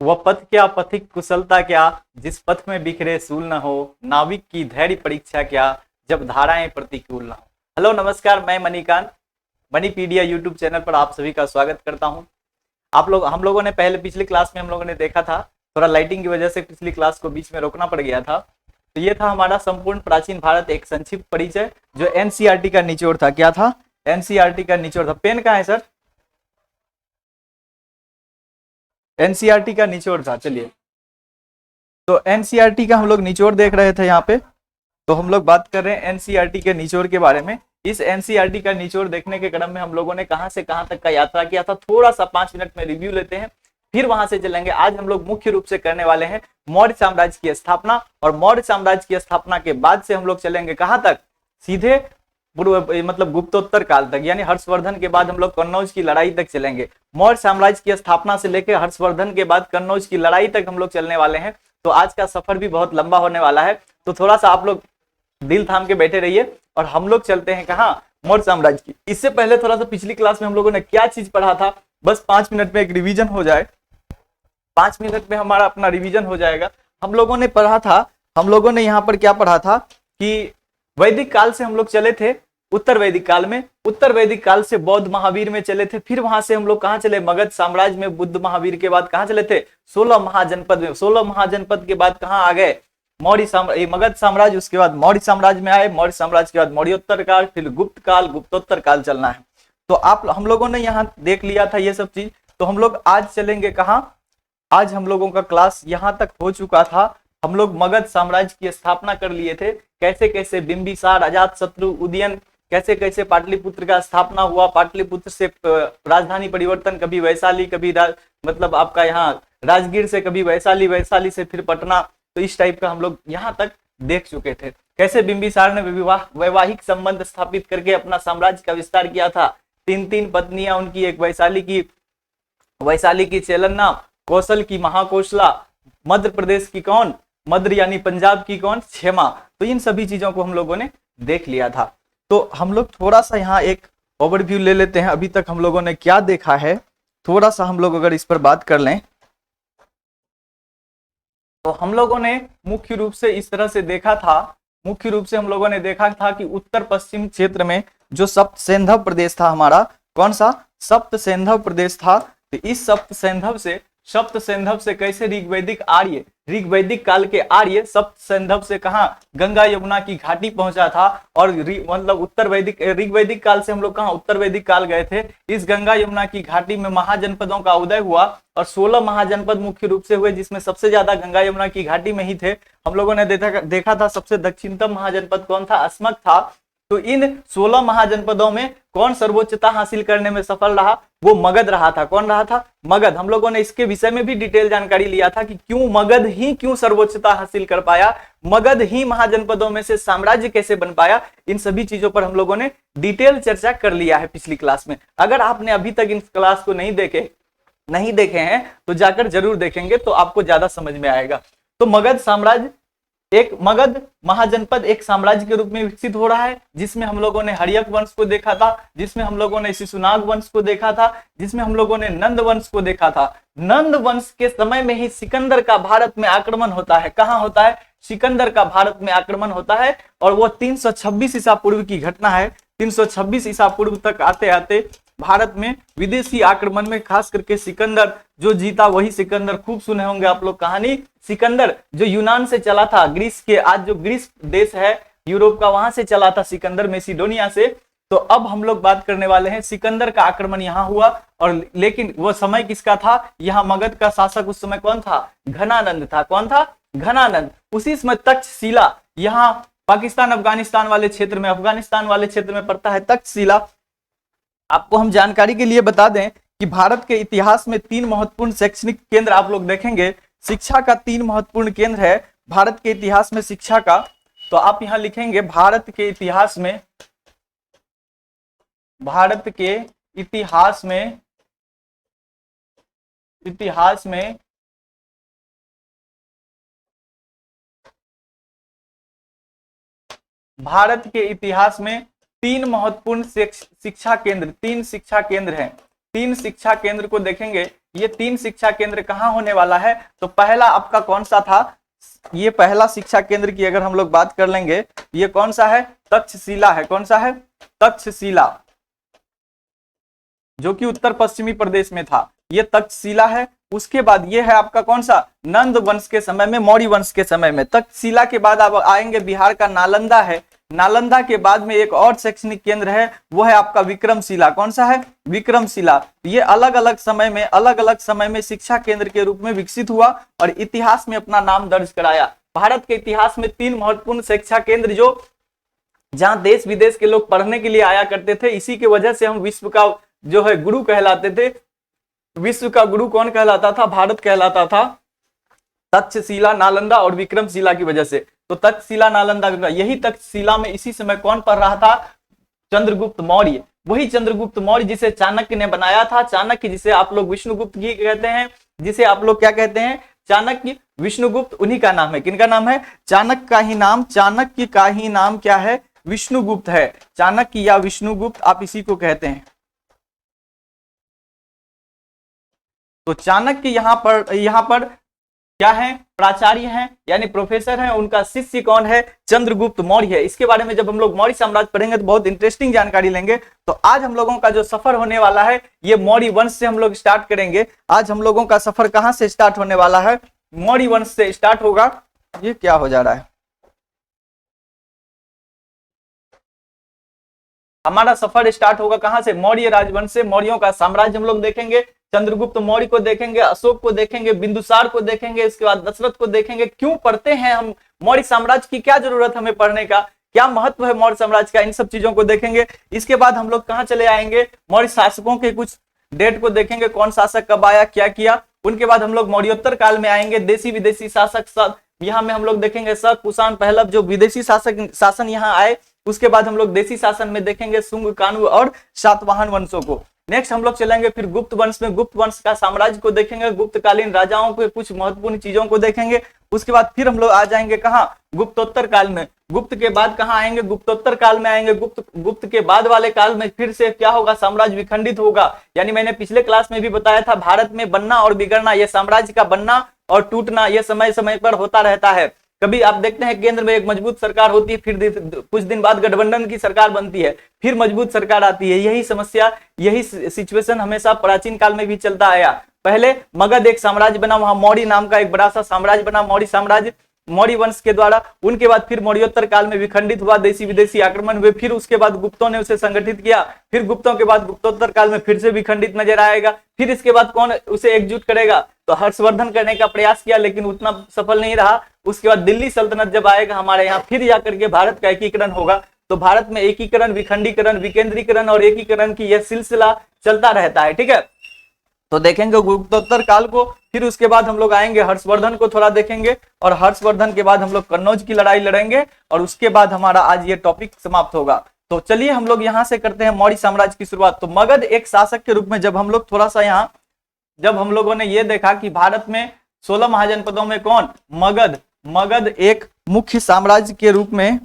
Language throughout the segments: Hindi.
वह पथ क्या पथिक कुशलता क्या, जिस पथ में बिखरे सूल न हो, नाविक की धैर्य परीक्षा क्या, जब धाराएं प्रतिकूल न हो। हेलो नमस्कार, मैं मणिकांत मणिपीडिया यूट्यूब चैनल पर आप सभी का स्वागत करता हूं। हम लोगों ने पहले पिछली क्लास में हम लोगों ने देखा था, थोड़ा लाइटिंग की वजह से पिछली क्लास को बीच में रोकना पड़ गया था। तो ये था हमारा संपूर्ण प्राचीन भारत एक संक्षिप्त परिचय, जो एनसीईआरटी का निचोड़ था। क्या था? एनसीईआरटी का निचोड़ था। पेन कहाँ है सर? एनसीईआरटी का निचोड़ था। चलिए, तो एनसीईआरटी का हम लोग निचोड़ देख रहे थे यहाँ पे। तो हम लोग बात कर रहे हैं एनसीईआरटी के निचोड़ के बारे में। इस एनसीईआरटी का निचोड़ देखने के क्रम में हम लोगों ने कहां से कहां तक का यात्रा किया था, थोड़ा सा 5 मिनट में रिव्यू लेते हैं, फिर वहां से चलेंगे। आज हम लोग मुख्य रूप से करने वाले हैं मौर्य साम्राज्य की स्थापना, और मौर्य साम्राज्य की स्थापना के बाद से हम लोग चलेंगे कहां तक? सीधे पूर्व मतलब गुप्तोत्तर काल तक, यानी हर्षवर्धन के बाद हम लोग कन्नौज की लड़ाई तक चलेंगे। मौर्य साम्राज्य की स्थापना से लेकर हर्षवर्धन के बाद कन्नौज की लड़ाई तक हम लोग चलने वाले हैं। तो आज का सफर भी बहुत लंबा होने वाला है, तो थोड़ा सा आप लोग दिल थाम के बैठे रहिए और हम लोग चलते हैं कहां? मौर्य साम्राज्य की। इससे पहले थोड़ा सा पिछली क्लास में हम लोगों ने क्या चीज पढ़ा था, बस 5 मिनट में एक रिवीजन हो जाए। 5 मिनट में हमारा अपना रिवीजन हो जाएगा। हम लोगों ने पढ़ा था, हम लोगों ने यहाँ पर क्या पढ़ा था कि वैदिक काल से हम लोग चले थे उत्तर वैदिक काल में, उत्तर वैदिक काल से बौद्ध महावीर में चले थे, फिर वहां से हम लोग कहां चले? मगध साम्राज्य में। बुद्ध महावीर के बाद कहां चले थे? 16 महाजनपद में। 16 महाजनपद के बाद कहां आ गए? मौर्य साम्राज्य, मगध साम्राज्य, उसके बाद मौर्य साम्राज्य में आए। मौर्य साम्राज्य के बाद मौर्योत्तर काल, फिर गुप्त काल, गुप्तोत्तर काल चलना है। तो हम लोगों ने यहाँ देख लिया था ये सब चीज। तो हम लोग आज चलेंगे कहां? आज हम लोगों का क्लास यहाँ तक हो चुका था। हम लोग मगध साम्राज्य की स्थापना कर लिए थे, कैसे कैसे बिंबिसार, अजातशत्रु, उदयन, कैसे कैसे पाटलिपुत्र का स्थापना हुआ, पाटलिपुत्र से राजधानी परिवर्तन, कभी वैशाली, कभी मतलब आपका यहाँ राजगीर से, कभी वैशाली, वैशाली से फिर पटना। तो इस टाइप का हम लोग यहाँ तक देख चुके थे। कैसे बिंबिसार ने वैवाहिक संबंध स्थापित करके अपना साम्राज्य का विस्तार किया था। 3 पत्नियां उनकी, एक वैशाली की चेलन्ना, कौशल की महाकोशला, मध्य प्रदेश की कौन? मध्य यानी पंजाब की कौन? क्षेमा। तो इन सभी चीजों को हम लोगों ने देख लिया था। तो हम लोग थोड़ा सा यहाँ एक ओवरव्यू ले लेते हैं, अभी तक हम लोगों ने क्या देखा है, थोड़ा सा हम लोग अगर इस पर बात कर लें। तो हम लोगों ने मुख्य रूप से इस तरह से देखा था, मुख्य रूप से हम लोगों ने देखा था कि उत्तर पश्चिम क्षेत्र में जो सप्त सैंधव प्रदेश था हमारा, कौन सा? सप्त सैंधव प्रदेश था। तो इस सप्त सैंधव से कैसे ऋग्वैदिक काल के आर्य सप्त सैंधव से कहा? गंगा यमुना की घाटी पहुंचा था। और मतलब ऋग्वैदिक काल से हम लोग कहा? उत्तर वैदिक काल गए थे। इस गंगा यमुना की घाटी में महाजनपदों का उदय हुआ, और 16 महाजनपद मुख्य रूप से हुए, जिसमें सबसे ज्यादा गंगा यमुना की घाटी में ही थे। हम लोगों ने देखा था सबसे दक्षिणतम महाजनपद कौन था? अस्मक था। तो इन 16 महाजनपदों में कौन सर्वोच्चता हासिल करने में सफल रहा? वो मगध रहा था। कौन रहा था? मगध। हम लोगों ने इसके विषय में भी डिटेल जानकारी लिया था कि क्यों मगध ही क्यों सर्वोच्चता हासिल कर पाया, मगध ही महाजनपदों में से साम्राज्य कैसे बन पाया। इन सभी चीजों पर हम लोगों ने डिटेल चर्चा कर लिया है पिछली क्लास में। अगर आपने अभी तक इन क्लास को नहीं देखे हैं तो जाकर जरूर देखेंगे, तो आपको ज्यादा समझ में आएगा। तो मगध महाजनपद एक साम्राज्य के रूप में विकसित हो रहा है, जिसमें हम लोगों ने हर्यक वंश को देखा था, जिसमें हम लोगों ने शिशुनाग वंश को देखा था, जिसमें हम लोगों ने नंद वंश को देखा था। नंद वंश के समय में ही सिकंदर का भारत में आक्रमण होता है। कहां होता है? सिकंदर का भारत में आक्रमण होता है, और वो 326 ईसा पूर्व की घटना है। 326 ईसा पूर्व तक आते आते भारत में विदेशी आक्रमण में खास करके सिकंदर जो जीता, वही सिकंदर, खूब सुने होंगे आप लोग कहानी, सिकंदर जो यूनान से चला था, ग्रीस के, आज जो ग्रीस देश है यूरोप का, वहां से चला था सिकंदर, मैसिडोनिया से। तो अब हम लोग बात करने वाले हैं, सिकंदर का आक्रमण यहाँ हुआ, और लेकिन वो समय किसका था? यहाँ मगध का शासक उस समय कौन था? घनानंद था। कौन था? घनानंद। उसी समय तक्षशिला, यहाँ पाकिस्तान अफगानिस्तान वाले क्षेत्र में पड़ता है तक्षशिला। आपको हम जानकारी के लिए बता दें कि भारत के इतिहास में 3 महत्वपूर्ण शैक्षणिक केंद्र आप लोग देखेंगे। शिक्षा का 3 महत्वपूर्ण केंद्र है भारत के इतिहास में शिक्षा का। तो आप यहां लिखेंगे भारत के इतिहास में भारत के इतिहास में 3 महत्वपूर्ण शिक्षा केंद्र, 3 शिक्षा केंद्र हैं। 3 शिक्षा केंद्र को देखेंगे, ये 3 शिक्षा केंद्र कहाँ होने वाला है? तो पहला आपका कौन सा था? ये पहला शिक्षा केंद्र की अगर हम लोग बात कर लेंगे, ये कौन सा है? तक्षशिला है। कौन सा है? तक्षशिला, जो कि उत्तर पश्चिमी प्रदेश में था, ये तक्षशिला है। उसके बाद ये है आपका कौन सा? नंद वंश के समय में, मौर्य वंश के समय में। तक्षशिला के बाद आप आएंगे बिहार का नालंदा है। नालंदा के बाद में एक और शैक्षणिक केंद्र है, वो है आपका विक्रमशिला। कौन सा है? विक्रमशिला। ये अलग अलग समय में शिक्षा केंद्र के रूप में विकसित हुआ और इतिहास में अपना नाम दर्ज कराया। भारत के इतिहास में 3 महत्वपूर्ण शिक्षा केंद्र जो जहां देश विदेश के लोग पढ़ने के लिए आया करते थे, इसी की वजह से हम विश्व का जो है गुरु कहलाते थे। विश्व का गुरु कौन कहलाता था? भारत कहलाता था। तक्षशिला, नालंदा और विक्रमशिला की वजह से। तो तक्षशिला, नालंदा, यही तक्षशिला में इसी समय कौन पढ़ रहा था? चंद्रगुप्त मौर्य। वही चंद्रगुप्त मौर्य जिसे चाणक्य ने बनाया था। चाणक्य जिसे आप लोग विष्णुगुप्त की कहते हैं, जिसे आप लोग क्या कहते हैं? चाणक्य, विष्णुगुप्त, उन्हीं का नाम है। किनका नाम है? चाणक्य का ही नाम क्या है? विष्णुगुप्त है। चाणक्य या विष्णुगुप्त, आप इसी को कहते हैं। तो चाणक्य यहाँ पर क्या है? प्राचार्य हैं, यानी प्रोफेसर हैं। उनका शिष्य कौन है? चंद्रगुप्त मौर्य है। इसके बारे में जब हम लोग मौर्य साम्राज्य पढ़ेंगे तो बहुत इंटरेस्टिंग जानकारी लेंगे। तो आज हम लोगों का जो सफर होने वाला है, ये मौर्य वंश से हम लोग स्टार्ट करेंगे। आज हम लोगों का सफर कहां से स्टार्ट होने वाला है? मौर्य वंश से स्टार्ट होगा। ये क्या हो जा रहा है? हमारा सफर स्टार्ट होगा कहां से? मौर्य राजवंश से। मौर्यों का साम्राज्य हम लोग देखेंगे। चंद्रगुप्त मौर्य को देखेंगे, अशोक को देखेंगे, बिंदुसार को देखेंगे, इसके बाद दशरथ को देखेंगे। क्यों पढ़ते हैं हम मौर्य साम्राज्य की? क्या जरूरत हमें पढ़ने का? क्या महत्व है मौर्य साम्राज्य का? इन सब चीजों को देखेंगे। इसके बाद हम लोग कहां चले आएंगे? मौर्य शासकों के कुछ डेट को देखेंगे, कौन शासक कब आया, क्या किया। उनके बाद हम लोग मौर्योत्तर काल में आएंगे। देशी विदेशी शासक यहाँ में हम लोग देखेंगे शक, कुषाण, पहलव, जो विदेशी शासन यहाँ आए। उसके बाद हम लोग देशी शासन में देखेंगे शुंग, कान्व और सातवाहन वंशों को। नेक्स्ट हम लोग चलेंगे फिर गुप्त वंश में। गुप्त वंश का साम्राज्य को देखेंगे, गुप्तकालीन राजाओं के कुछ महत्वपूर्ण चीजों को देखेंगे। उसके बाद फिर हम लोग आ जाएंगे कहाँ? गुप्तोत्तर काल में। गुप्त के बाद कहाँ आएंगे? गुप्तोत्तर काल में आएंगे। गुप्त के बाद वाले काल में फिर से क्या होगा? साम्राज्य विखंडित होगा। यानी मैंने पिछले क्लास में भी बताया था, भारत में बनना और बिगड़ना, यह साम्राज्य का बनना और टूटना यह समय समय पर होता रहता है। कभी आप देखते हैं केंद्र में एक मजबूत सरकार होती है, फिर कुछ दिन बाद गठबंधन की सरकार बनती है, फिर मजबूत सरकार आती है। यही समस्या, यही सिचुएशन हमेशा प्राचीन काल में भी चलता आया। पहले मगध एक साम्राज्य बना, वहां मौर्य नाम का एक बड़ा सा साम्राज्य बना, मौर्य साम्राज्य, मौर्य वंश के द्वारा। उनके बाद फिर मौर्योत्तर काल में विखंडित हुआ, देशी विदेशी आक्रमण हुए, फिर उसके बाद गुप्तों ने उसे संगठित किया, फिर गुप्तों के बाद गुप्तोत्तर काल में फिर से विखंडित नजर आएगा। फिर इसके बाद कौन उसे एकजुट करेगा? तो हर्षवर्धन करने का प्रयास किया, लेकिन उतना सफल नहीं रहा। उसके बाद दिल्ली सल्तनत जब आएगा हमारे यहाँ, फिर जाकर के भारत का एकीकरण होगा। तो भारत में एकीकरण, विखंडीकरण, विकेंद्रीकरण और एकीकरण की यह सिलसिला चलता रहता है। ठीक है, तो देखेंगे गुप्तोत्तर काल को। फिर उसके बाद हम लोग आएंगे हर्षवर्धन को थोड़ा देखेंगे, और हर्षवर्धन के बाद हम लोग कन्नौज की लड़ाई लड़ेंगे, और उसके बाद हमारा आज ये टॉपिक समाप्त होगा। तो चलिए हम लोग यहाँ से करते हैं मौर्य साम्राज्य की शुरुआत। तो मगध एक शासक के रूप में जब हम लोग थोड़ा सा यहाँ, जब हम लोगों ने ये देखा कि भारत में 16 महाजनपदों में कौन? मगध एक मुख्य साम्राज्य के रूप में,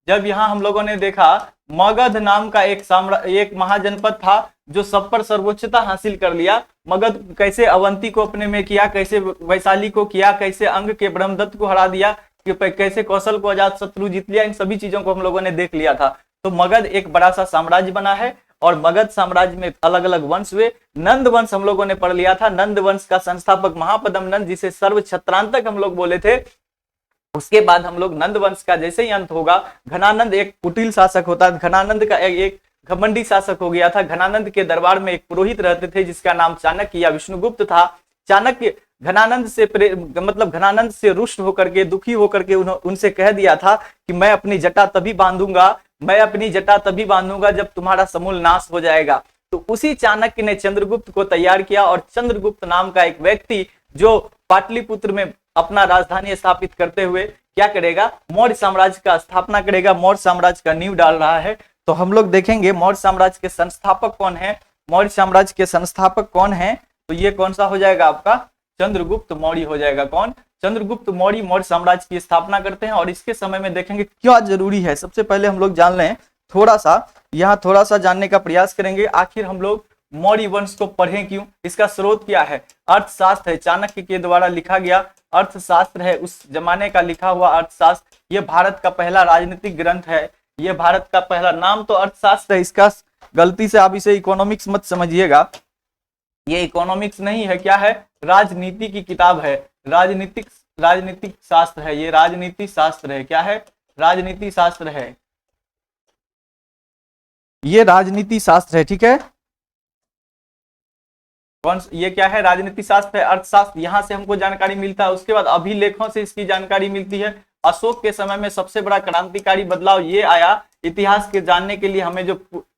जब यहाँ हम लोगों ने देखा मगध नाम का एक महाजनपद था जो सब पर सर्वोच्चता हासिल कर लिया। मगध कैसे अवंती को अपने में किया, कैसे वैशाली को किया, कैसे अंग के ब्रह्मदत्त को हरा दिया, कैसे कौशल को अजात शत्रु जीत लिया, इन सभी चीजों को हम लोगों ने देख लिया था। तो मगध एक बड़ा सा साम्राज्य बना है, और मगध साम्राज्य में अलग अलग वंश हुए। नंद वंश हम लोगों ने पढ़ लिया था। नंद वंश का संस्थापक महापद्म नंद, जिसे सर्व छत्रांतक हम लोग बोले थे। उसके बाद हम लोग नंद वंश का जैसे ही अंत होगा, घनानंद एक कुटिल शासक होता है, घनानंद का एक घमंडी शासक हो गया था। घनानंद के दरबार में एक पुरोहित रहते थे जिसका नाम चाणक्य या विष्णुगुप्त था। चाणक्य घनानंद से रुष्ट होकर के, दुखी होकर के उनसे कह दिया था कि मैं अपनी जटा तभी बांधूंगा जब तुम्हारा समूल नाश हो जाएगा। तो उसी चाणक्य ने चंद्रगुप्त को तैयार किया, और चंद्रगुप्त नाम का एक व्यक्ति जो पाटलिपुत्र में अपना राजधानी स्थापित करते हुए क्या करेगा? मौर्य साम्राज्य का स्थापना करेगा, मौर्य साम्राज्य का नींव डाल रहा है। तो हम लोग देखेंगे मौर्य साम्राज्य के संस्थापक कौन है। मौर्य साम्राज्य के संस्थापक कौन है? तो ये कौन सा हो जाएगा आपका? चंद्रगुप्त मौर्य हो जाएगा। कौन? चंद्रगुप्त मौर्य मौर्य साम्राज्य की स्थापना करते हैं। और इसके समय में देखेंगे क्या जरूरी है। सबसे पहले हम लोग जान लें थोड़ा सा, यहाँ थोड़ा सा जानने का प्रयास करेंगे, आखिर हम लोग मौर्य वंश को पढ़ें क्यों, इसका स्रोत क्या है? अर्थशास्त्र है, चाणक्य के द्वारा लिखा गया अर्थशास्त्र है, उस जमाने का लिखा हुआ अर्थशास्त्र। ये भारत का पहला राजनीतिक ग्रंथ है, ये भारत का पहला, नाम तो अर्थशास्त्र है, इसका गलती से आप इसे इकोनॉमिक्स मत समझिएगा, ये इकोनॉमिक्स नहीं है, क्या है? राजनीति की किताब है, राजनीतिक शास्त्र है, ये राजनीति शास्त्र है। क्या है? राजनीति शास्त्र है, ये राजनीति शास्त्र है, ठीक है। कौन, ये क्या है? राजनीति शास्त्र है, अर्थशास्त्र, यहां से हमको जानकारी मिलता है। उसके बाद अभिलेखों से इसकी जानकारी मिलती है। अशोक के समय में सबसे बड़ा क्रांतिकारी बदलाव ये आया, इतिहास के जानने के लिए हमें जो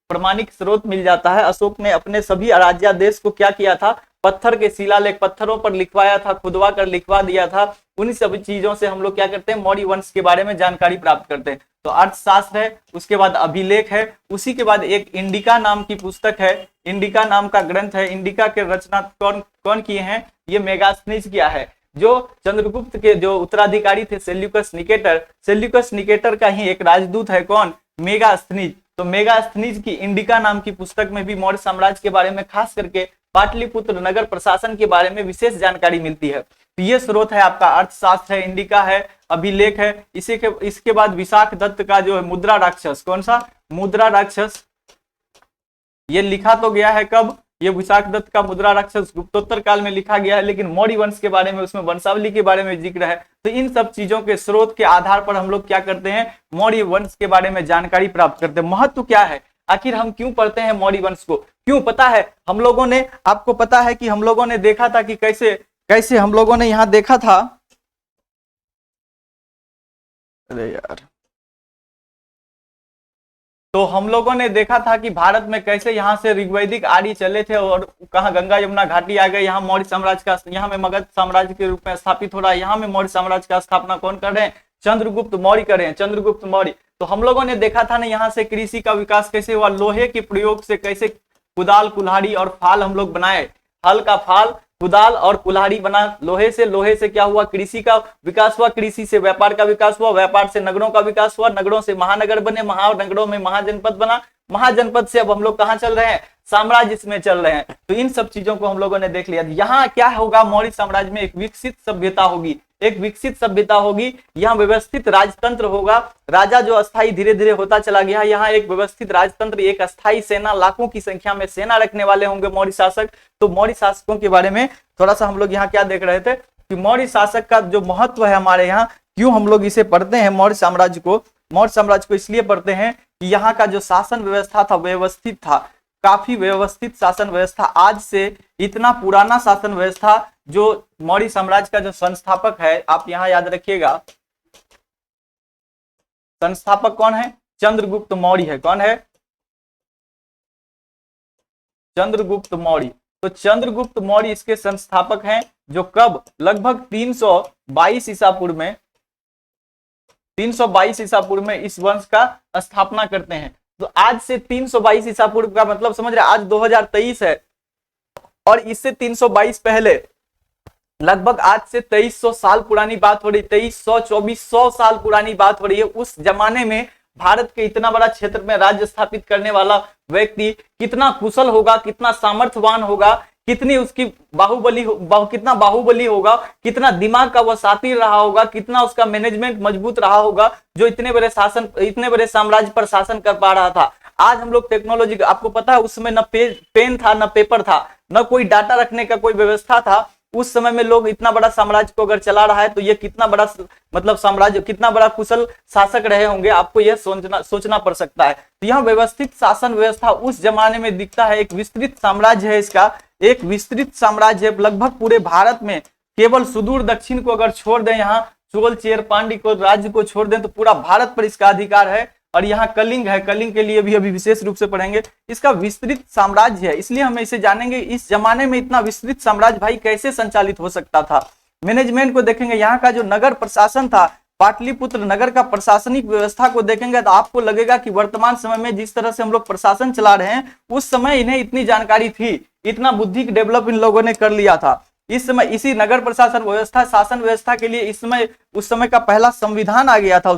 प्रमाणिक स्रोत मिल जाता है, अशोक ने अपने सभी राज्यादेश को क्या किया था? पत्थर के शिलालेख, पत्थरों पर लिखवाया था, खुदवा कर लिखवा दिया था। उन्हीं सभी चीजों से हम लोग क्या करते हैं? मौर्य वंश के बारे में जानकारी प्राप्त करते हैं। तो अर्थशास्त्र है, उसके बाद अभिलेख है, उसी के बाद एक इंडिका नाम की पुस्तक है, इंडिका नाम का ग्रंथ है। इंडिका के रचना कौन कौन किए हैं? ये मेगास्थनीज किया है, जो चंद्रगुप्त के जो उत्तराधिकारी थे सेल्यूकस निकेटर, सेल्यूकस निकेटर का ही एक राजदूत है, कौन? मेगास्थनीज। तो मेगास्थनीज की इंडिका नाम की पुस्तक में भी मौर्य साम्राज्य के बारे में, खास करके पाटलिपुत्र नगर प्रशासन के बारे में विशेष जानकारी मिलती है। तो ये स्रोत है आपका, अर्थशास्त्र है, इंडिका है, अभिलेख है। इसके बाद विशाख दत्त का जो है मुद्रा राक्षस, कौन सा? मुद्रा राक्षस, ये लिखा तो गया है कब? ये विशाख दत्त का मुद्रा राक्षस गुप्तोत्तर काल में लिखा गया है, लेकिन मौर्य वंश के बारे में, उसमें वंशावली के बारे में जिक्र है। तो इन सब चीजों के स्रोत के आधार पर हम लोग क्या करते हैं? मौर्य वंश के बारे में जानकारी प्राप्त करते हैं। महत्व क्या है? आखिर हम क्यों पढ़ते हैं मौर्य वंश को? क्यों? पता है, हम लोगों ने, आपको पता है कि हम लोगों ने देखा था कि कैसे कैसे हम लोगों ने यहां देखा था, अरे यार, तो हम लोगों ने देखा था कि भारत में कैसे यहाँ से ऋग्वैदिक आर्य चले थे और कहाँ गंगा यमुना घाटी आ गए, यहाँ मौर्य साम्राज्य का, यहाँ में मगध साम्राज्य के रूप में स्थापित हो रहा है। यहाँ में मौर्य साम्राज्य का स्थापना कौन कर रहे हैं? चंद्रगुप्त मौर्य कर रहे हैं, चंद्रगुप्त मौर्य। तो हम लोगों ने देखा था ना, यहाँ से कृषि का विकास कैसे हुआ, लोहे के प्रयोग से कैसे कुदाल, कुल्हाड़ी और फाल हम लोग बनाए, हल का फाल, कुदाल और कुल्हाड़ी बना लोहे से क्या हुआ? कृषि का विकास हुआ, कृषि से व्यापार का विकास हुआ, व्यापार से नगरों का विकास हुआ, नगरों से महानगर बने, महानगरों में महाजनपद बना, महाजनपद से अब हम लोग कहाँ चल रहे हैं? साम्राज्य में चल रहे हैं। तो इन सब चीजों को हम लोगों ने देख लिया। यहाँ क्या होगा? मौर्य साम्राज्य में एक विकसित सभ्यता होगी, एक विकसित सभ्यता होगी, यहाँ व्यवस्थित राजतंत्र होगा। राजा जो अस्थायी धीरे धीरे होता चला गया, यहाँ एक व्यवस्थित राजतंत्र, एक अस्थायी सेना, लाखों की संख्या में सेना रखने वाले होंगे मौर्य शासक। तो मौर्य शासकों के बारे में थोड़ा सा हम लोग यहाँ क्या देख रहे थे कि मौर्य शासक का जो महत्व है हमारे यहाँ, क्यों हम लोग इसे पढ़ते हैं मौर्य साम्राज्य को? मौर्य साम्राज्य को इसलिए पढ़ते हैं कि यहाँ का जो शासन व्यवस्था था व्यवस्थित था, काफी व्यवस्थित शासन व्यवस्था। आज से इतना पुराना शासन व्यवस्था जो मौर्य साम्राज्य का जो संस्थापक है, आप यहाँ याद रखिएगा, संस्थापक कौन है? चंद्रगुप्त मौर्य है। कौन है? चंद्रगुप्त मौर्य। तो चंद्रगुप्त मौर्य इसके संस्थापक हैं, जो कब? लगभग 322 ईसा पूर्व में, 322 ईसा पूर्व में इस वंश का स्थापना करते हैं। तो आज से 322 ईसा पूर्व का मतलब समझ रहे, आज 2023 है और इससे 322 पहले, लगभग आज से 2300 साल पुरानी बात हो रही, 2300 2400 साल पुरानी बात हो रही है। उस जमाने में भारत के इतना बड़ा क्षेत्र में राज्य स्थापित करने वाला व्यक्ति कितना कुशल होगा, कितना सामर्थ्यवान होगा, कितनी उसकी कितना बाहुबली होगा, कितना दिमाग का वह साथी रहा होगा, कितना उसका मैनेजमेंट मजबूत रहा होगा, जो इतने बड़े साम्राज्य पर शासन कर पा रहा था। आज हम लोग टेक्नोलॉजी, आपको पता है उस समय न पेन था, न पेपर था, न कोई डाटा रखने का कोई व्यवस्था था। उस समय में लोग इतना बड़ा साम्राज्य को अगर चला रहा है तो ये कितना बड़ा मतलब साम्राज्य, कितना बड़ा कुशल शासक रहे होंगे, आपको यह सोचना पड़ सकता है। तो यह व्यवस्थित शासन व्यवस्था उस जमाने में दिखता है, एक विस्तृत साम्राज्य है इसका, एक विस्तृत साम्राज्य लगभग पूरे भारत में। केवल सुदूर दक्षिण को अगर छोड़ दें, यहाँ चोल चेर पांड्य को राज्य को छोड़ दें, तो पूरा भारत पर इसका अधिकार है। और यहाँ कलिंग है, कलिंग के लिए भी अभी विशेष रूप से पढ़ेंगे। इसका विस्तृत साम्राज्य है, इसलिए हम इसे जानेंगे। इस जमाने में इतना विस्तृत साम्राज्य भाई कैसे संचालित हो सकता था? मैनेजमेंट को देखेंगे, यहाँ का जो नगर प्रशासन था, पाटलिपुत्र नगर का प्रशासनिक व्यवस्था को देखेंगे तो आपको लगेगा कि वर्तमान समय में जिस तरह से हम लोग प्रशासन चला रहे हैं, उस समय इन्हें इतनी जानकारी थी, इतना बुद्धि डेवलप इन लोगों ने कर लिया था। इस समय इसी नगर प्रशासन व्यवस्था, शासन व्यवस्था के लिए उस समय का पहला संविधान आ गया था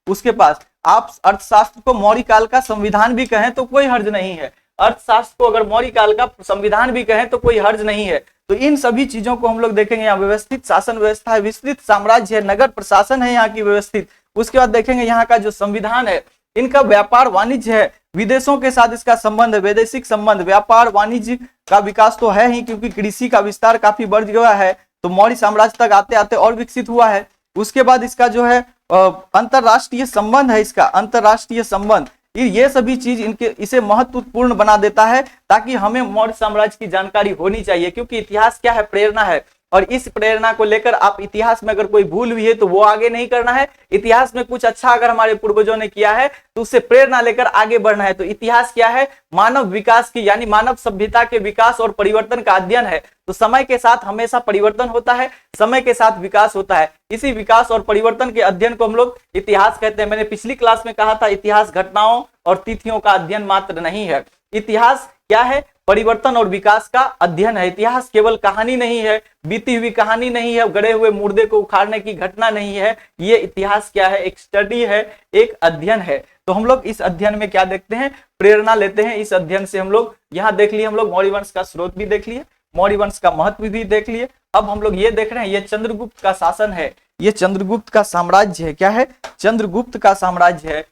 उसके पास। आप अर्थशास्त्र को मौर्य काल का संविधान भी कहें तो कोई हर्ज नहीं है। अर्थशास्त्र को अगर मौर्य काल का संविधान भी कहें तो कोई हर्ज नहीं है। तो इन सभी चीजों को हम लोग देखेंगे। यहाँ व्यवस्थित शासन व्यवस्था है, विस्तृत साम्राज्य है, नगर प्रशासन है यहाँ की व्यवस्थित। उसके बाद देखेंगे यहाँ का जो संविधान है, इनका व्यापार वाणिज्य है, विदेशों के साथ इसका संबंध है, वैदेशिक संबंध, व्यापार वाणिज्य का विकास तो है ही, क्योंकि कृषि का विस्तार काफी बढ़ गया है, तो मौर्य साम्राज्य तक आते आते और विकसित हुआ है। उसके बाद इसका जो है अंतरराष्ट्रीय संबंध है, इसका अंतरराष्ट्रीय संबंध, ये सभी चीज इनके इसे महत्वपूर्ण बना देता है, ताकि हमें मौर्य साम्राज्य की जानकारी होनी चाहिए। क्योंकि इतिहास क्या है, प्रेरणा है, और इस प्रेरणा को लेकर आप इतिहास में अगर कोई भूल भी है तो वो आगे नहीं करना है। इतिहास में कुछ अच्छा अगर हमारे पूर्वजों ने किया है तो उससे प्रेरणा लेकर आगे बढ़ना है। तो इतिहास क्या है, मानव विकास की यानी मानव सभ्यता के विकास और परिवर्तन का अध्ययन है। तो समय के साथ हमेशा परिवर्तन होता है, समय के साथ विकास होता है। इसी विकास और परिवर्तन के अध्ययन को हम लोग इतिहास कहते हैं। मैंने पिछली क्लास में कहा था, इतिहास घटनाओं और तिथियों का अध्ययन मात्र नहीं है। इतिहास क्या है, परिवर्तन और विकास का अध्ययन है। इतिहास केवल कहानी नहीं है, बीती हुई कहानी नहीं है, गड़े हुए मुर्दे को उखाड़ने की घटना नहीं है। ये इतिहास क्या है, एक स्टडी है, एक अध्ययन है। तो हम लोग इस अध्ययन में क्या देखते हैं, प्रेरणा लेते हैं। इस अध्ययन से हम लोग यहाँ देख लिए, हम लोग मौर्य वंश का स्रोत भी देख लिए, मौर्य वंश का महत्व भी देख लिए। अब हम लोग ये देख रहे हैं, ये चंद्रगुप्त का शासन है, ये चंद्रगुप्त का साम्राज्य है। क्या है, चंद्रगुप्त का साम्राज्य है।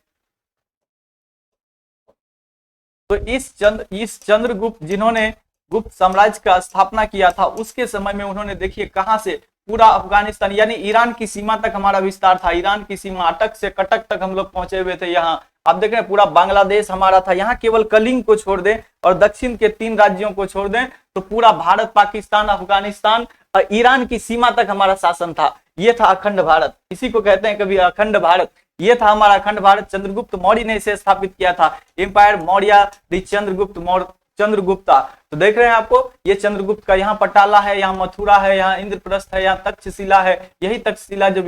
तो इस चंद्रगुप्त जिन्होंने गुप्त साम्राज्य का स्थापना किया था, उसके समय में उन्होंने देखिए कहां से, पूरा अफगानिस्तान यानी ईरान की सीमा तक हमारा विस्तार था। ईरान की सीमा अटक से कटक तक हम लोग पहुंचे हुए थे। यहाँ आप देख रहे हैं पूरा बांग्लादेश हमारा था। यहाँ केवल कलिंग को छोड़ दें और दक्षिण के 3 राज्यों को छोड़ दें तो पूरा भारत, पाकिस्तान, अफगानिस्तान और ईरान की सीमा तक हमारा शासन था। ये था अखंड भारत, इसी को कहते हैं कभी अखंड भारत। ये था हमारा अखंड भारत। चंद्रगुप्त मौर्य ने इसे स्थापित किया था। Empire Maurya the Chandragupta Maurya, Chandragupta. तो देख रहे हैं आपको, ये चंद्रगुप्त का यहाँ पटाला है, यहाँ मथुरा है, यहाँ इंद्रप्रस्थ है, यहाँ तक्षशिला है। यही तक्षशिला जो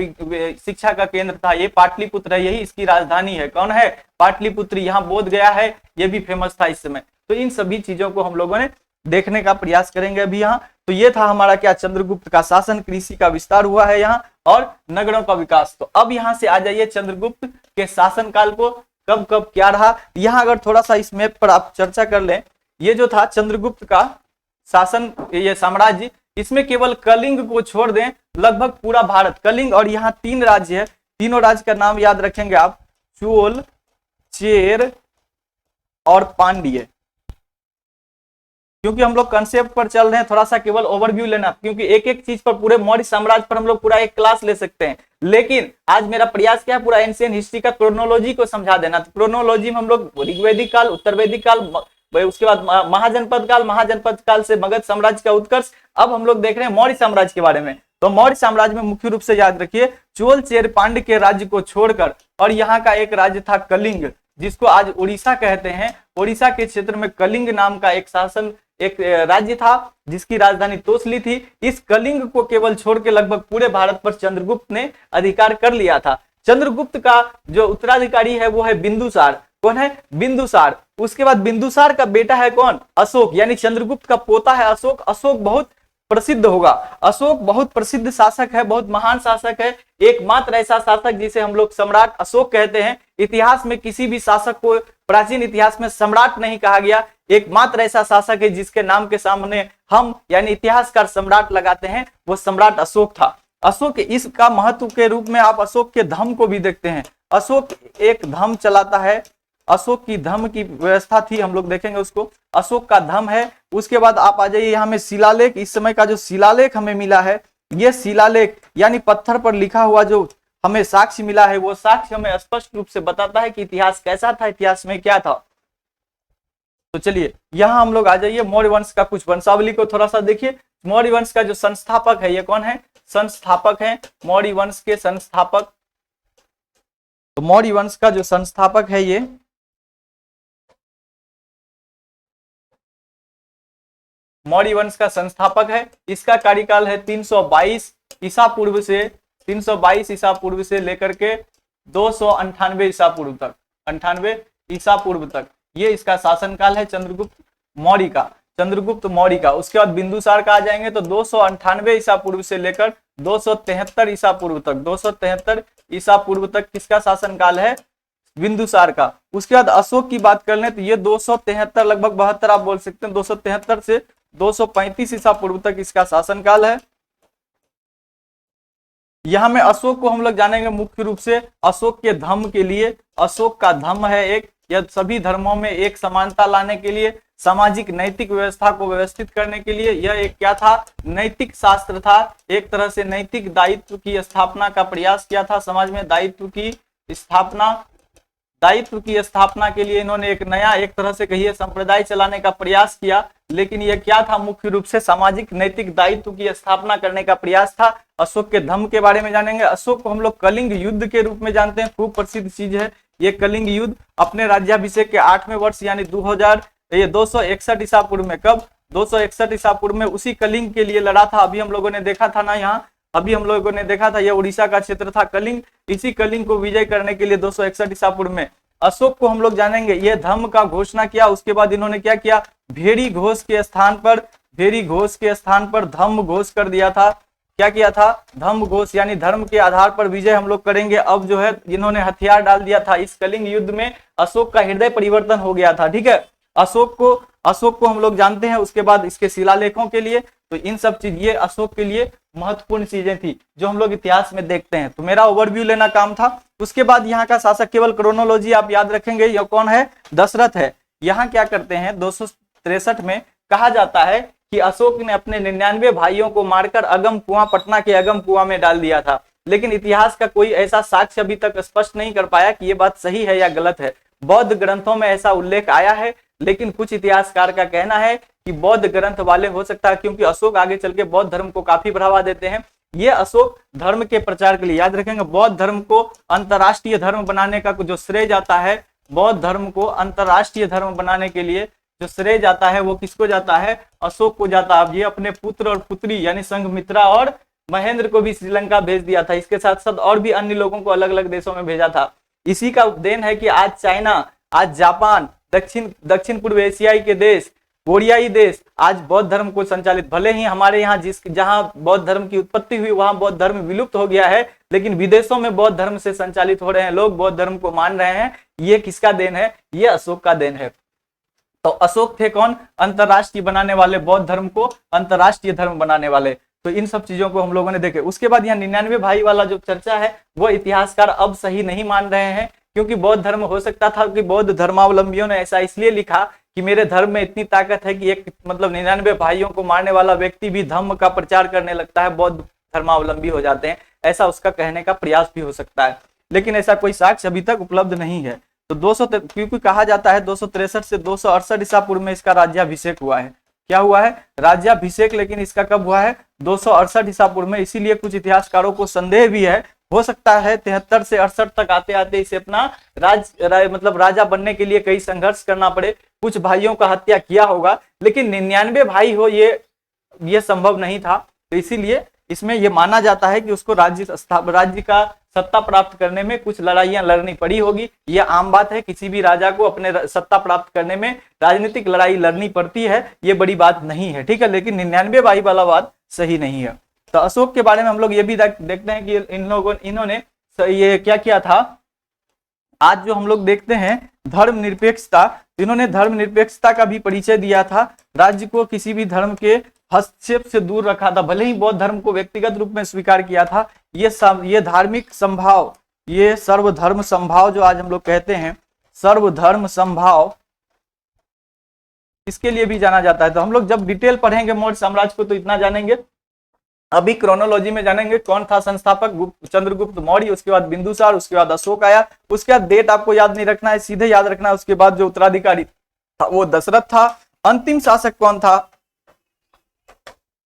शिक्षा का केंद्र था, ये पाटलिपुत्र है, यही इसकी राजधानी है। कौन है, पाटलिपुत्र। यहाँ बोध गया है, ये भी फेमस था इस समय। तो इन सभी चीजों को हम लोगों ने देखने का प्रयास करेंगे अभी यहाँ। तो ये था हमारा क्या, चंद्रगुप्त का शासन, कृषि का विस्तार हुआ है यहाँ और नगरों का विकास। तो अब यहाँ से आ जाइए चंद्रगुप्त के शासन काल को, कब कब क्या रहा। यहाँ अगर थोड़ा सा इस मैप पर आप चर्चा कर लें, ये जो था चंद्रगुप्त का शासन, ये साम्राज्य, इसमें केवल कलिंग को छोड़ दें लगभग पूरा भारत, कलिंग और यहाँ 3 राज्य है। तीनों राज्य का नाम याद रखेंगे आप, चोल, चेर और पांड्य। क्योंकि हम लोग कंसेप्ट पर चल रहे हैं, थोड़ा सा केवल ओवरव्यू लेना, क्योंकि एक एक चीज पर, पूरे मौर्य साम्राज्य पर हम लोग पूरा एक क्लास ले सकते हैं। लेकिन आज मेरा प्रयास क्या है, पूरा एंशिएंट हिस्ट्री का क्रोनोलॉजी को समझा देना। तो क्रोनोलॉजी में हम लोग ऋग्वैदिक काल, उत्तर वैदिक काल, उसके बाद महाजनपद काल, महाजनपद काल से मगध साम्राज्य का उत्कर्ष। अब हम लोग देख रहे हैं मौर्य साम्राज्य के बारे में। तो मौर्य साम्राज्य में मुख्य रूप से याद रखिए, चोल, चेर, पांड्य के राज्य को छोड़कर, और यहाँ का एक राज्य था कलिंग, जिसको आज उड़ीसा कहते हैं। उड़ीसा के क्षेत्र में कलिंग नाम का एक शासन, एक राज्य था, जिसकी राजधानी तोसली थी। इस कलिंग को केवल छोड़ के लगभग पूरे भारत पर चंद्रगुप्त ने अधिकार कर लिया था। चंद्रगुप्त का जो उत्तराधिकारी है वो है बिंदुसार। कौन है, बिंदुसार। उसके बाद बिंदुसार का बेटा है कौन, अशोक, यानी चंद्रगुप्त का पोता है अशोक। अशोक बहुत प्रसिद्ध होगा, अशोक बहुत प्रसिद्ध शासक है, बहुत महान शासक है, एकमात्र ऐसा शासक जिसे हम लोग सम्राट अशोक कहते हैं। इतिहास में किसी भी शासक को प्राचीन इतिहास में सम्राट नहीं कहा गया, एकमात्र ऐसा शासक है जिसके नाम के सामने हम यानी इतिहासकार सम्राट लगाते हैं, वो सम्राट अशोक था। अशोक, इसका महत्व के रूप में आप अशोक के धर्म को भी देखते हैं। अशोक एक धर्म चलाता है, अशोक की धर्म की व्यवस्था थी, हम लोग देखेंगे उसको। अशोक का धर्म है। उसके बाद आप आ जाइए, यहाँ में शिलालेख, इस समय का जो शिलालेख हमें मिला है, ये शिलालेख यानी पत्थर पर लिखा हुआ जो हमें साक्ष्य मिला है, वो साक्ष्य हमें स्पष्ट रूप से बताता है कि इतिहास कैसा था, इतिहास में क्या था। तो चलिए यहाँ हम लोग आ जाइए, मौर्य वंश का कुछ वंशावली को थोड़ा सा देखिए। मौर्य वंश का जो संस्थापक है, ये कौन है, संस्थापक है मौर्य वंश के संस्थापक। तो मौर्य वंश का जो संस्थापक है, ये मौर्य वंश का संस्थापक है। इसका कार्यकाल है 322 ईसा पूर्व से, 322 ईसा पूर्व से लेकर के 298 ईसा पूर्व तक, 98 ईसा पूर्व तक ये इसका शासनकाल है चंद्रगुप्त मौर्य का, चंद्रगुप्त मौर्य का। उसके बाद बिंदुसार का आ जाएंगे तो 298 ईसा पूर्व से लेकर 273 ईसा पूर्व तक, 273 ईसा पूर्व तक किसका शासनकाल है, बिंदुसार का। उसके बाद अशोक की बात कर लें तो ये 273 लगभग 72 आप बोल सकते हैं, 273 से 235 ईसा पूर्व तक इसका शासनकाल है। यहां में अशोक को हम लोग जानेंगे मुख्य रूप से अशोक के धम्म के लिए। अशोक का धम्म है एक, यह सभी धर्मों में एक समानता लाने के लिए, सामाजिक नैतिक व्यवस्था को व्यवस्थित करने के लिए। यह एक क्या था, नैतिक शास्त्र था, एक तरह से नैतिक दायित्व की स्थापना का प्रयास किया था। समाज में दायित्व की स्थापना के लिए इन्होंने एक नया, एक तरह से कहिए संप्रदाय चलाने का प्रयास किया। लेकिन यह क्या था, मुख्य रूप से सामाजिक नैतिक दायित्व की स्थापना करने का प्रयास था। अशोक के धम्म के बारे में जानेंगे। अशोक को हम लोग कलिंग युद्ध के रूप में जानते हैं, खूब प्रसिद्ध चीज है ये कलिंग युद्ध। अपने राज्याभिषेक के 8वें वर्ष यानी 261 ईसा पूर्व में, कब 261 ईसा पूर्व में उसी कलिंग के लिए लड़ा था। अभी हम लोगों ने देखा था ना, यहाँ अभी हम लोगों ने देखा था, यह उड़ीसा का क्षेत्र था कलिंग। इसी कलिंग को विजय करने के लिए 261 ईसा पूर्व में अशोक को हम लोग जानेंगे। यह धम्म का घोषणा किया। उसके बाद इन्होंने क्या किया, भेड़ी घोष के स्थान पर धम्म घोष कर दिया था। क्या किया था, धम्म घोष, यानी धर्म के आधार पर विजय हम लोग करेंगे। अब जो है इन्होंने हथियार डाल दिया था। इस कलिंग युद्ध में अशोक का हृदय परिवर्तन हो गया था। ठीक है, अशोक को हम लोग जानते हैं। उसके बाद इसके शिलालेखों के लिए, तो इन सब चीज ये अशोक के लिए महत्वपूर्ण चीजें थी जो हम लोग इतिहास में देखते हैं। तो मेरा ओवरव्यू लेना काम था। उसके बाद यहाँ का शासक, केवल क्रोनोलॉजी आप याद रखेंगे, यह कौन है, दशरथ है। यहाँ क्या करते हैं, 263 में कहा जाता है कि अशोक ने अपने 99 भाइयों को मारकर अगम कुआं, पटना के अगम कुआं में डाल दिया था। लेकिन इतिहास का कोई ऐसा साक्ष्य अभी तक स्पष्ट नहीं कर पाया कि यह बात सही है या गलत है। बौद्ध ग्रंथों में ऐसा उल्लेख आया है, लेकिन कुछ इतिहासकार का कहना है कि बौद्ध ग्रंथ वाले हो सकता है, क्योंकि अशोक आगे चल के बौद्ध धर्म को काफी बढ़ावा देते हैं। ये अशोक धर्म के प्रचार के लिए, याद रखेंगे, बौद्ध धर्म को अंतरराष्ट्रीय धर्म बनाने का जो श्रेय जाता है, बौद्ध धर्म को अंतरराष्ट्रीय धर्म बनाने के लिए जो श्रेय जाता है वो किसको जाता है, अशोक को जाता है। अब ये अपने पुत्र और पुत्री यानी संघमित्रा और महेंद्र को भी श्रीलंका भेज दिया था। इसके साथ साथ और भी अन्य लोगों को अलग अलग देशों में भेजा था। इसी का देन है कि आज चाइना, आज जापान, दक्षिण पूर्व एशियाई के देश, कोरियाई देश आज बौद्ध धर्म को संचालित, भले ही हमारे यहाँ जहां बौद्ध धर्म की उत्पत्ति हुई वहां बौद्ध धर्म विलुप्त हो गया है, लेकिन विदेशों में बौद्ध धर्म से संचालित हो रहे हैं, लोग बौद्ध धर्म को मान रहे हैं। ये किसका देन है, ये अशोक का देन है। तो अशोक थे कौन, अंतरराष्ट्रीय बनाने वाले, बौद्ध धर्म को अंतरराष्ट्रीय धर्म बनाने वाले। तो इन सब चीजों को हम लोगों ने देखे। उसके बाद यहाँ 99 भाई वाला जो चर्चा है वो इतिहासकार अब सही नहीं मान रहे हैं, क्योंकि बौद्ध धर्म हो सकता था कि बौद्ध धर्मावलंबियों ने ऐसा इसलिए लिखा कि मेरे धर्म में इतनी ताकत है कि एक मतलब 99 भाइयों को मारने वाला व्यक्ति भी धर्म का प्रचार करने लगता है, बौद्ध धर्मावलंबी हो जाते हैं, ऐसा उसका कहने का प्रयास भी हो सकता है। लेकिन ऐसा कोई साक्ष्य अभी तक उपलब्ध नहीं है। तो 200, क्योंकि कहा जाता है 263 से 268 ईसा पूर्व में इसका राज्याभिषेक हुआ है। क्या हुआ है, राज्याभिषेक। लेकिन इसका कब हुआ है, 268 ईसा पूर्व में। इसीलिए कुछ इतिहासकारों को संदेह भी है, हो सकता है 73 से 68 तक आते आते इसे अपना मतलब राजा बनने के लिए कई संघर्ष करना पड़े, कुछ भाइयों का हत्या किया होगा, लेकिन 99 भाई हो ये संभव नहीं था। तो इसीलिए इसमें यह माना जाता है कि उसको राज्य का सत्ता प्राप्त करने में कुछ लड़ाइयां लड़नी पड़ी होगी। यह आम बात है, किसी भी राजा को अपने सत्ता प्राप्त करने में राजनीतिक लड़ाई लड़नी पड़ती है, ये बड़ी बात नहीं है। ठीक है, लेकिन 99 भाई वाला बात सही नहीं है। तो अशोक के बारे में हम लोग ये भी देखते हैं कि इन्होंने ये क्या किया था। आज जो हम लोग देखते हैं धर्मनिरपेक्षता, इन्होंने धर्मनिरपेक्षता का भी परिचय दिया था। राज्य को किसी भी धर्म के हस्तक्षेप से दूर रखा था, भले ही बौद्ध धर्म को व्यक्तिगत रूप में स्वीकार किया था। ये धार्मिक संभाव, ये सर्वधर्म संभाव जो आज हम लोग कहते हैं, सर्वधर्म संभाव, इसके लिए भी जाना जाता है। तो हम लोग जब डिटेल पढ़ेंगे मौर्य साम्राज्य को तो इतना जानेंगे। अभी क्रोनोलॉजी में जानेंगे कौन था संस्थापक, चंद्रगुप्त मौर्य, उसके बाद बिंदुसार, उसके बाद अशोक आया। उसके बाद डेट आपको याद नहीं रखना है, सीधे याद रखना है। उसके बाद जो उत्तराधिकारी था वो दशरथ था। अंतिम शासक कौन था,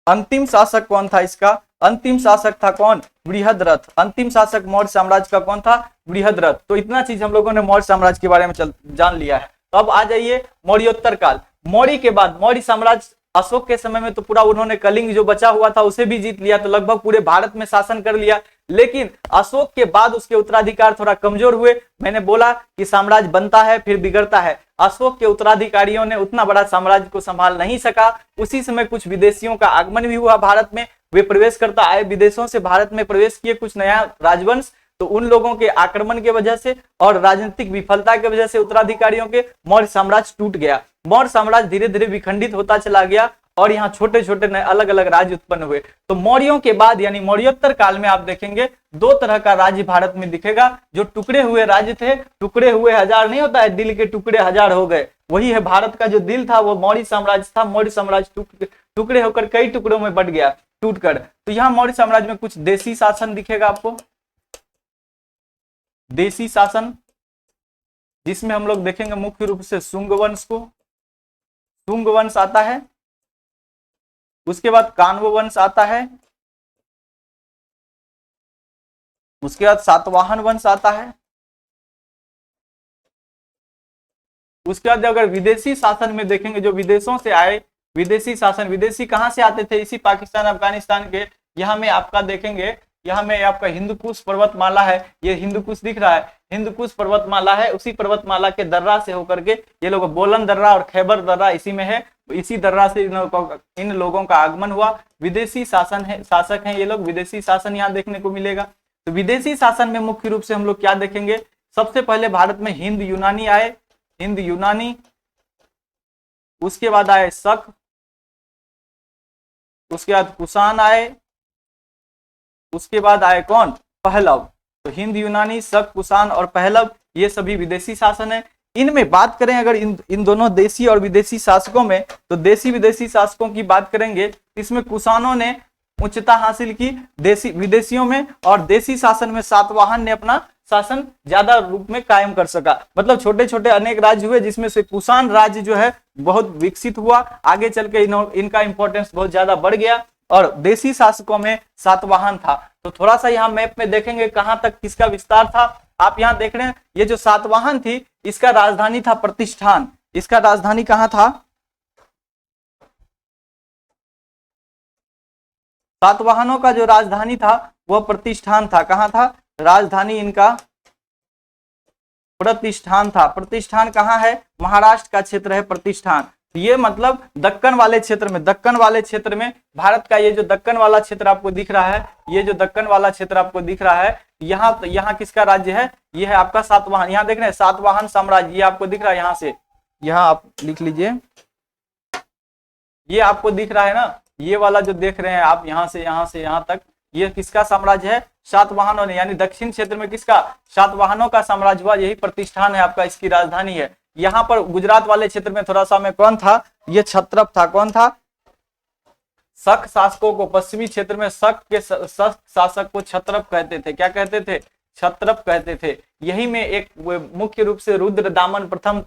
अंतिम शासक कौन था इसका, अंतिम शासक था कौन, बृहद्रथ। अंतिम शासक मौर्य साम्राज्य का कौन था, बृहद्रथ। तो इतना चीज हम लोगों ने मौर्य साम्राज्य के बारे में जान लिया है। तो अब आ जाइए मौर्योत्तर काल। मौर्य के बाद मौर्य साम्राज्य, अशोक के समय में तो पूरा उन्होंने कलिंग जो बचा हुआ था उसे भी जीत लिया, तो लगभग पूरे भारत में शासन कर लिया। लेकिन अशोक के बाद उसके उत्तराधिकार थोड़ा कमजोर हुए। मैंने बोला कि साम्राज्य बनता है फिर बिगड़ता है। अशोक के उत्तराधिकारियों ने उतना बड़ा साम्राज्य को संभाल नहीं सका। उसी समय कुछ विदेशियों का आगमन भी हुआ भारत में, वे प्रवेश करता आए, विदेशों से भारत में प्रवेश किए कुछ नया राजवंश। तो उन लोगों के आक्रमण के वजह से और राजनीतिक विफलता के वजह से उत्तराधिकारियों के मौर्य साम्राज्य टूट गया। मौर्य साम्राज्य धीरे धीरे विखंडित होता चला गया और यहाँ छोटे छोटे नए अलग अलग राज्य उत्पन्न हुए। तो मौर्यों के बाद यानी मौर्योत्तर काल में आप देखेंगे दो तरह का राज्य भारत में दिखेगा। जो टुकड़े हुए राज्य थे, टुकड़े हुए हजार नहीं होता है, दिल के टुकड़े हजार हो गए, वही है भारत का जो दिल था वो मौर्य साम्राज्य था। मौर्य साम्राज्य टुकड़े होकर कई टुकड़ों में बट गया टूटकर। तो यहाँ मौर्य साम्राज्य में कुछ देशी शासन दिखेगा आपको, देशी शासन, जिसमें हम लोग देखेंगे मुख्य रूप से शुंग वंश को, शुंग वंश आता है, उसके बाद कान्व वंश आता है, उसके बाद सातवाहन वंश आता है। उसके बाद अगर विदेशी शासन में देखेंगे, जो विदेशों से आए विदेशी शासन, विदेशी कहां से आते थे, इसी पाकिस्तान अफगानिस्तान के। यहाँ में आपका देखेंगे, यहाँ में आपका हिंदुकुश पर्वतमाला है, ये हिंदुकुश दिख रहा है, हिंदुकुश पर्वतमाला है, उसी पर्वतमाला के दर्रा से होकर के ये लोग बोलन दर्रा और खैबर दर्रा इसी में है, इसी दर्रा से इन लोगों का आगमन हुआ। विदेशी शासन है, शासक हैं ये लोग, विदेशी शासन यहाँ देखने को मिलेगा। तो विदेशी शासन में मुख्य रूप से हम लोग क्या देखेंगे, सबसे पहले भारत में हिंद यूनानी आए, हिंद यूनानी, उसके बाद आए शक, उसके बाद कुषाण आए, उसके बाद आए कौन, पहलव। तो हिंद यूनानी, शक, कुषाण और पहलव ये सभी विदेशी शासन है। इनमें बात करें अगर इन दोनों देशी और विदेशी शासकों में, तो देशी विदेशी शासकों की बात करेंगे, इसमें कुषाणों ने उच्चता हासिल की देशी विदेशियों में, और देशी शासन में सातवाहन ने अपना शासन ज्यादा रूप में कायम कर सका। मतलब छोटे छोटे अनेक राज्य हुए, जिसमें से कुषाण राज्य जो है बहुत विकसित हुआ, आगे चल के इनका इंपॉर्टेंस बहुत ज्यादा बढ़ गया, और देशी शासकों में सातवाहन था। तो थोड़ा सा यहाँ मैप में देखेंगे कहां तक किसका विस्तार था। आप यहाँ देख रहे हैं, ये जो सातवाहन थी इसका राजधानी था प्रतिष्ठान। इसका राजधानी कहां था, सातवाहनों का जो राजधानी था वह प्रतिष्ठान था। कहां था राजधानी इनका, प्रतिष्ठान था। प्रतिष्ठान कहां है, महाराष्ट्र का क्षेत्र है प्रतिष्ठान। ये मतलब दक्कन वाले क्षेत्र में, दक्कन वाले क्षेत्र में भारत का ये जो दक्कन वाला क्षेत्र आपको दिख रहा है, ये जो दक्कन वाला क्षेत्र आपको दिख रहा है, यहाँ किसका राज्य है, ये है आपका सातवाहन। यहाँ देख रहे हैं सातवाहन साम्राज्य, ये आपको दिख रहा है, यहाँ से यहाँ आप लिख लीजिए, ये आपको दिख रहा है ना, ये वाला जो देख रहे हैं आप, यहाँ से यहाँ तक, ये किसका साम्राज्य है, सातवाहनों ने, यानी दक्षिण क्षेत्र में किसका, सातवाहनों का साम्राज्य हुआ, यही प्रतिष्ठान है आपका, इसकी राजधानी है। यहाँ पर गुजरात वाले क्षेत्र में थोड़ा सा में कौन था, ये क्षत्रप था। कौन था, शक शासकों को, पश्चिमी क्षेत्र में शक के शासक को क्षत्रप कहते थे। क्या कहते थे, क्षत्रप कहते थे। यही में एक मुख्य रूप से रुद्रदामन प्रथम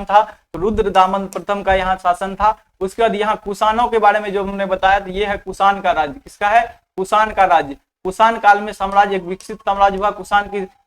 था, रुद्रदामन प्रथम का यहाँ शासन था। उसके बाद यहाँ कुषाणों के बारे में जो हमने बताया, तो ये है कुषाण का राज्य। किसका है, कुषाण का राज्य। कुषाण काल में साम्राज्य एक विकसित साम्राज्य हुआ।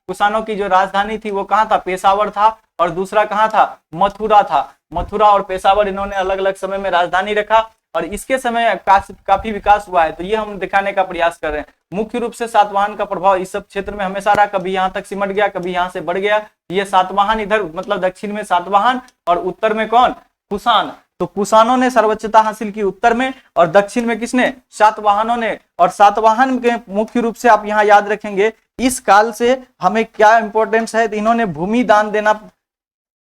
कुषाणों की जो राजधानी थी वो कहाँ था, पेशावर था, और दूसरा कहाँ था, मथुरा था। मथुरा और पेशावर इन्होंने अलग अलग समय में राजधानी रखा, और इसके समय काफी विकास हुआ है। तो ये हम दिखाने का प्रयास कर रहे हैं। मुख्य रूप से सातवाहन का प्रभाव इस सब क्षेत्र में हमेशा रहा, कभी यहाँ तक सिमट गया, कभी यहाँ से बढ़ गया। ये सातवाहन इधर, मतलब दक्षिण में सातवाहन और उत्तर में कौन, कुषाण। तो कुषाणों ने सर्वोच्चता हासिल की उत्तर में, और दक्षिण में किसने, सातवाहनों ने। और सातवाहन के मुख्य रूप से आप यहाँ याद रखेंगे, इस काल से हमें क्या इंपॉर्टेंस है, तो इन्होंने भूमि दान देना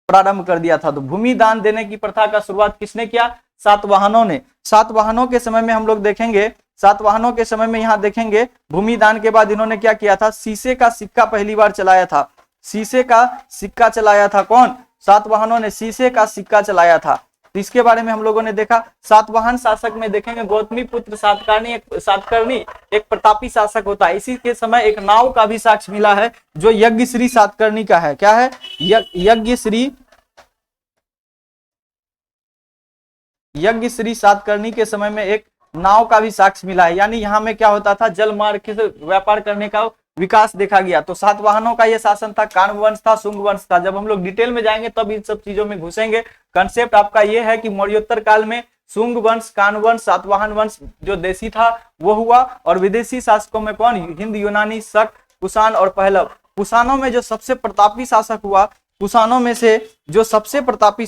प्रारंभ कर दिया था। तो भूमि दान देने की प्रथा का शुरुआत किसने किया, सातवाहनों ने। सातवाहनों के समय में हम लोग देखेंगे, सातवाहनों के समय में यहाँ देखेंगे, भूमि दान के बाद इन्होंने क्या किया था, शीशे का सिक्का पहली बार चलाया था। शीशे का सिक्का चलाया था कौन, सातवाहनों ने शीशे का सिक्का चलाया था। तो इसके बारे में हम लोगों ने देखा। सातवाहन शासक में देखेंगे गौतमी पुत्र सातकर्णी एक प्रतापी शासक होता है। इसी के समय एक नाव का भी साक्ष्य मिला है, जो यज्ञश्री सातकर्णी का है। क्या है, यज्ञश्री सातकर्णी के समय में एक नाव का भी साक्ष्य मिला है। यानी यहाँ में क्या होता था, जल मार्ग से व्यापार करने का विकास देखा गया। तो सातवाहनों का यह शासन था, कान्व वंश था, शुंग वंश था। जब हम लोग डिटेल में जाएंगे तब इन सब चीजों में घुसेंगे। कंसेप्ट आपका यह है कि मौर्योत्तर काल में शुंग वंश, कान्व वंश, सातवाहन वंश जो देशी था वो हुआ, और विदेशी शासकों में कौन, हिंद यूनानी, शक, कुषाण और पहलव। कुषाणों में जो सबसे प्रतापी शासक हुआ, कुषाणों में से जो सबसे प्रतापी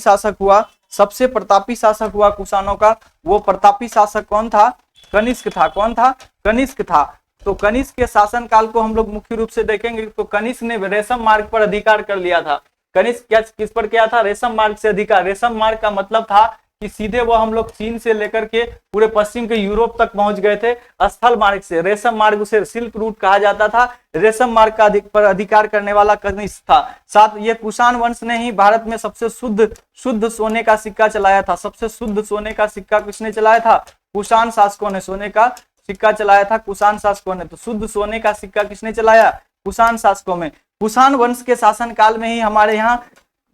शासक हुआ कुषाणों का, वो प्रतापी शासक कौन था, कनिष्क था। कौन था, कनिष्क था। तो कनिष्क के शासन काल को हम लोग मुख्य रूप से देखेंगे तो कनिष्क ने रेशम मार्ग पर अधिकार कर लिया था। कनिष्क क्या किस पर किया था? रेशम मार्ग से अधिकार। रेशम मार्ग का मतलब था कि सीधे वो हम लोग चीन से लेकर के पूरे पश्चिम के यूरोप तक पहुंच गए थे स्थल मार्ग से। रेशम मार्ग उसे सिल्क रूट कहा जाता था। रेशम मार्ग का पर अधिकार करने वाला कनिष्क था। साथ ये कुषाण वंश ने ही भारत में सबसे शुद्ध सोने का सिक्का चलाया था। सबसे शुद्ध सोने का सिक्का किसने चलाया था? कुषाण शासकों ने सोने का सिक्का चलाया था। कुषाण शासकों ने। तो शुद्ध सोने का सिक्का किसने चलाया? कुषाण शासकों में। कुषाण वंश के शासन काल में ही हमारे यहाँ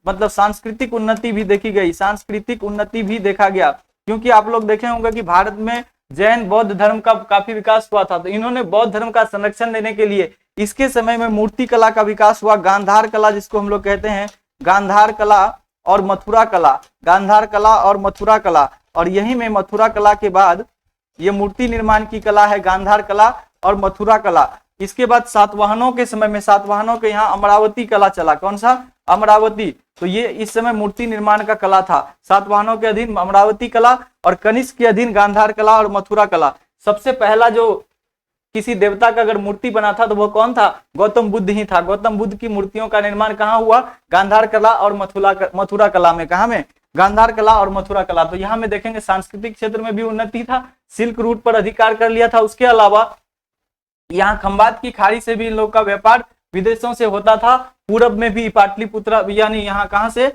मतलब सांस्कृतिक उन्नति भी देखी गई। सांस्कृतिक उन्नति भी देखा गया, क्योंकि आप लोग देखे होंगे कि भारत में जैन बौद्ध धर्म का काफी विकास हुआ था। तो इन्होंने बौद्ध धर्म का संरक्षण देने के लिए इसके समय में मूर्ति कला का विकास हुआ। गांधार कला जिसको हम लोग कहते हैं, गांधार कला और मथुरा कला। गांधार कला और मथुरा कला, और यही में मथुरा कला के बाद ये मूर्ति निर्माण की कला है, गांधार कला और मथुरा कला। इसके बाद सातवाहनों के समय में, सातवाहनों के यहाँ अमरावती कला चला। कौन सा? अमरावती। तो ये इस समय मूर्ति निर्माण का कला था। सातवाहनों के अधीन अमरावती कला और कनिष्क के अधीन गांधार कला और मथुरा कला। सबसे पहला जो किसी देवता का अगर मूर्ति बना था तो वो कौन था? गौतम बुद्ध ही था। गौतम बुद्ध की मूर्तियों का निर्माण कहाँ हुआ? गांधार कला और मथुरा कला में। कहाँ में? गांधार कला और मथुरा कला। तो यहाँ में देखेंगे सांस्कृतिक क्षेत्र में भी उन्नति था, सिल्क रूट पर अधिकार कर लिया था। उसके अलावा यहाँ खंबात की खाड़ी से भी इन लोग का व्यापार विदेशों से होता था। पूरब में भी पाटलिपुत्र यानी यहाँ कहाँ से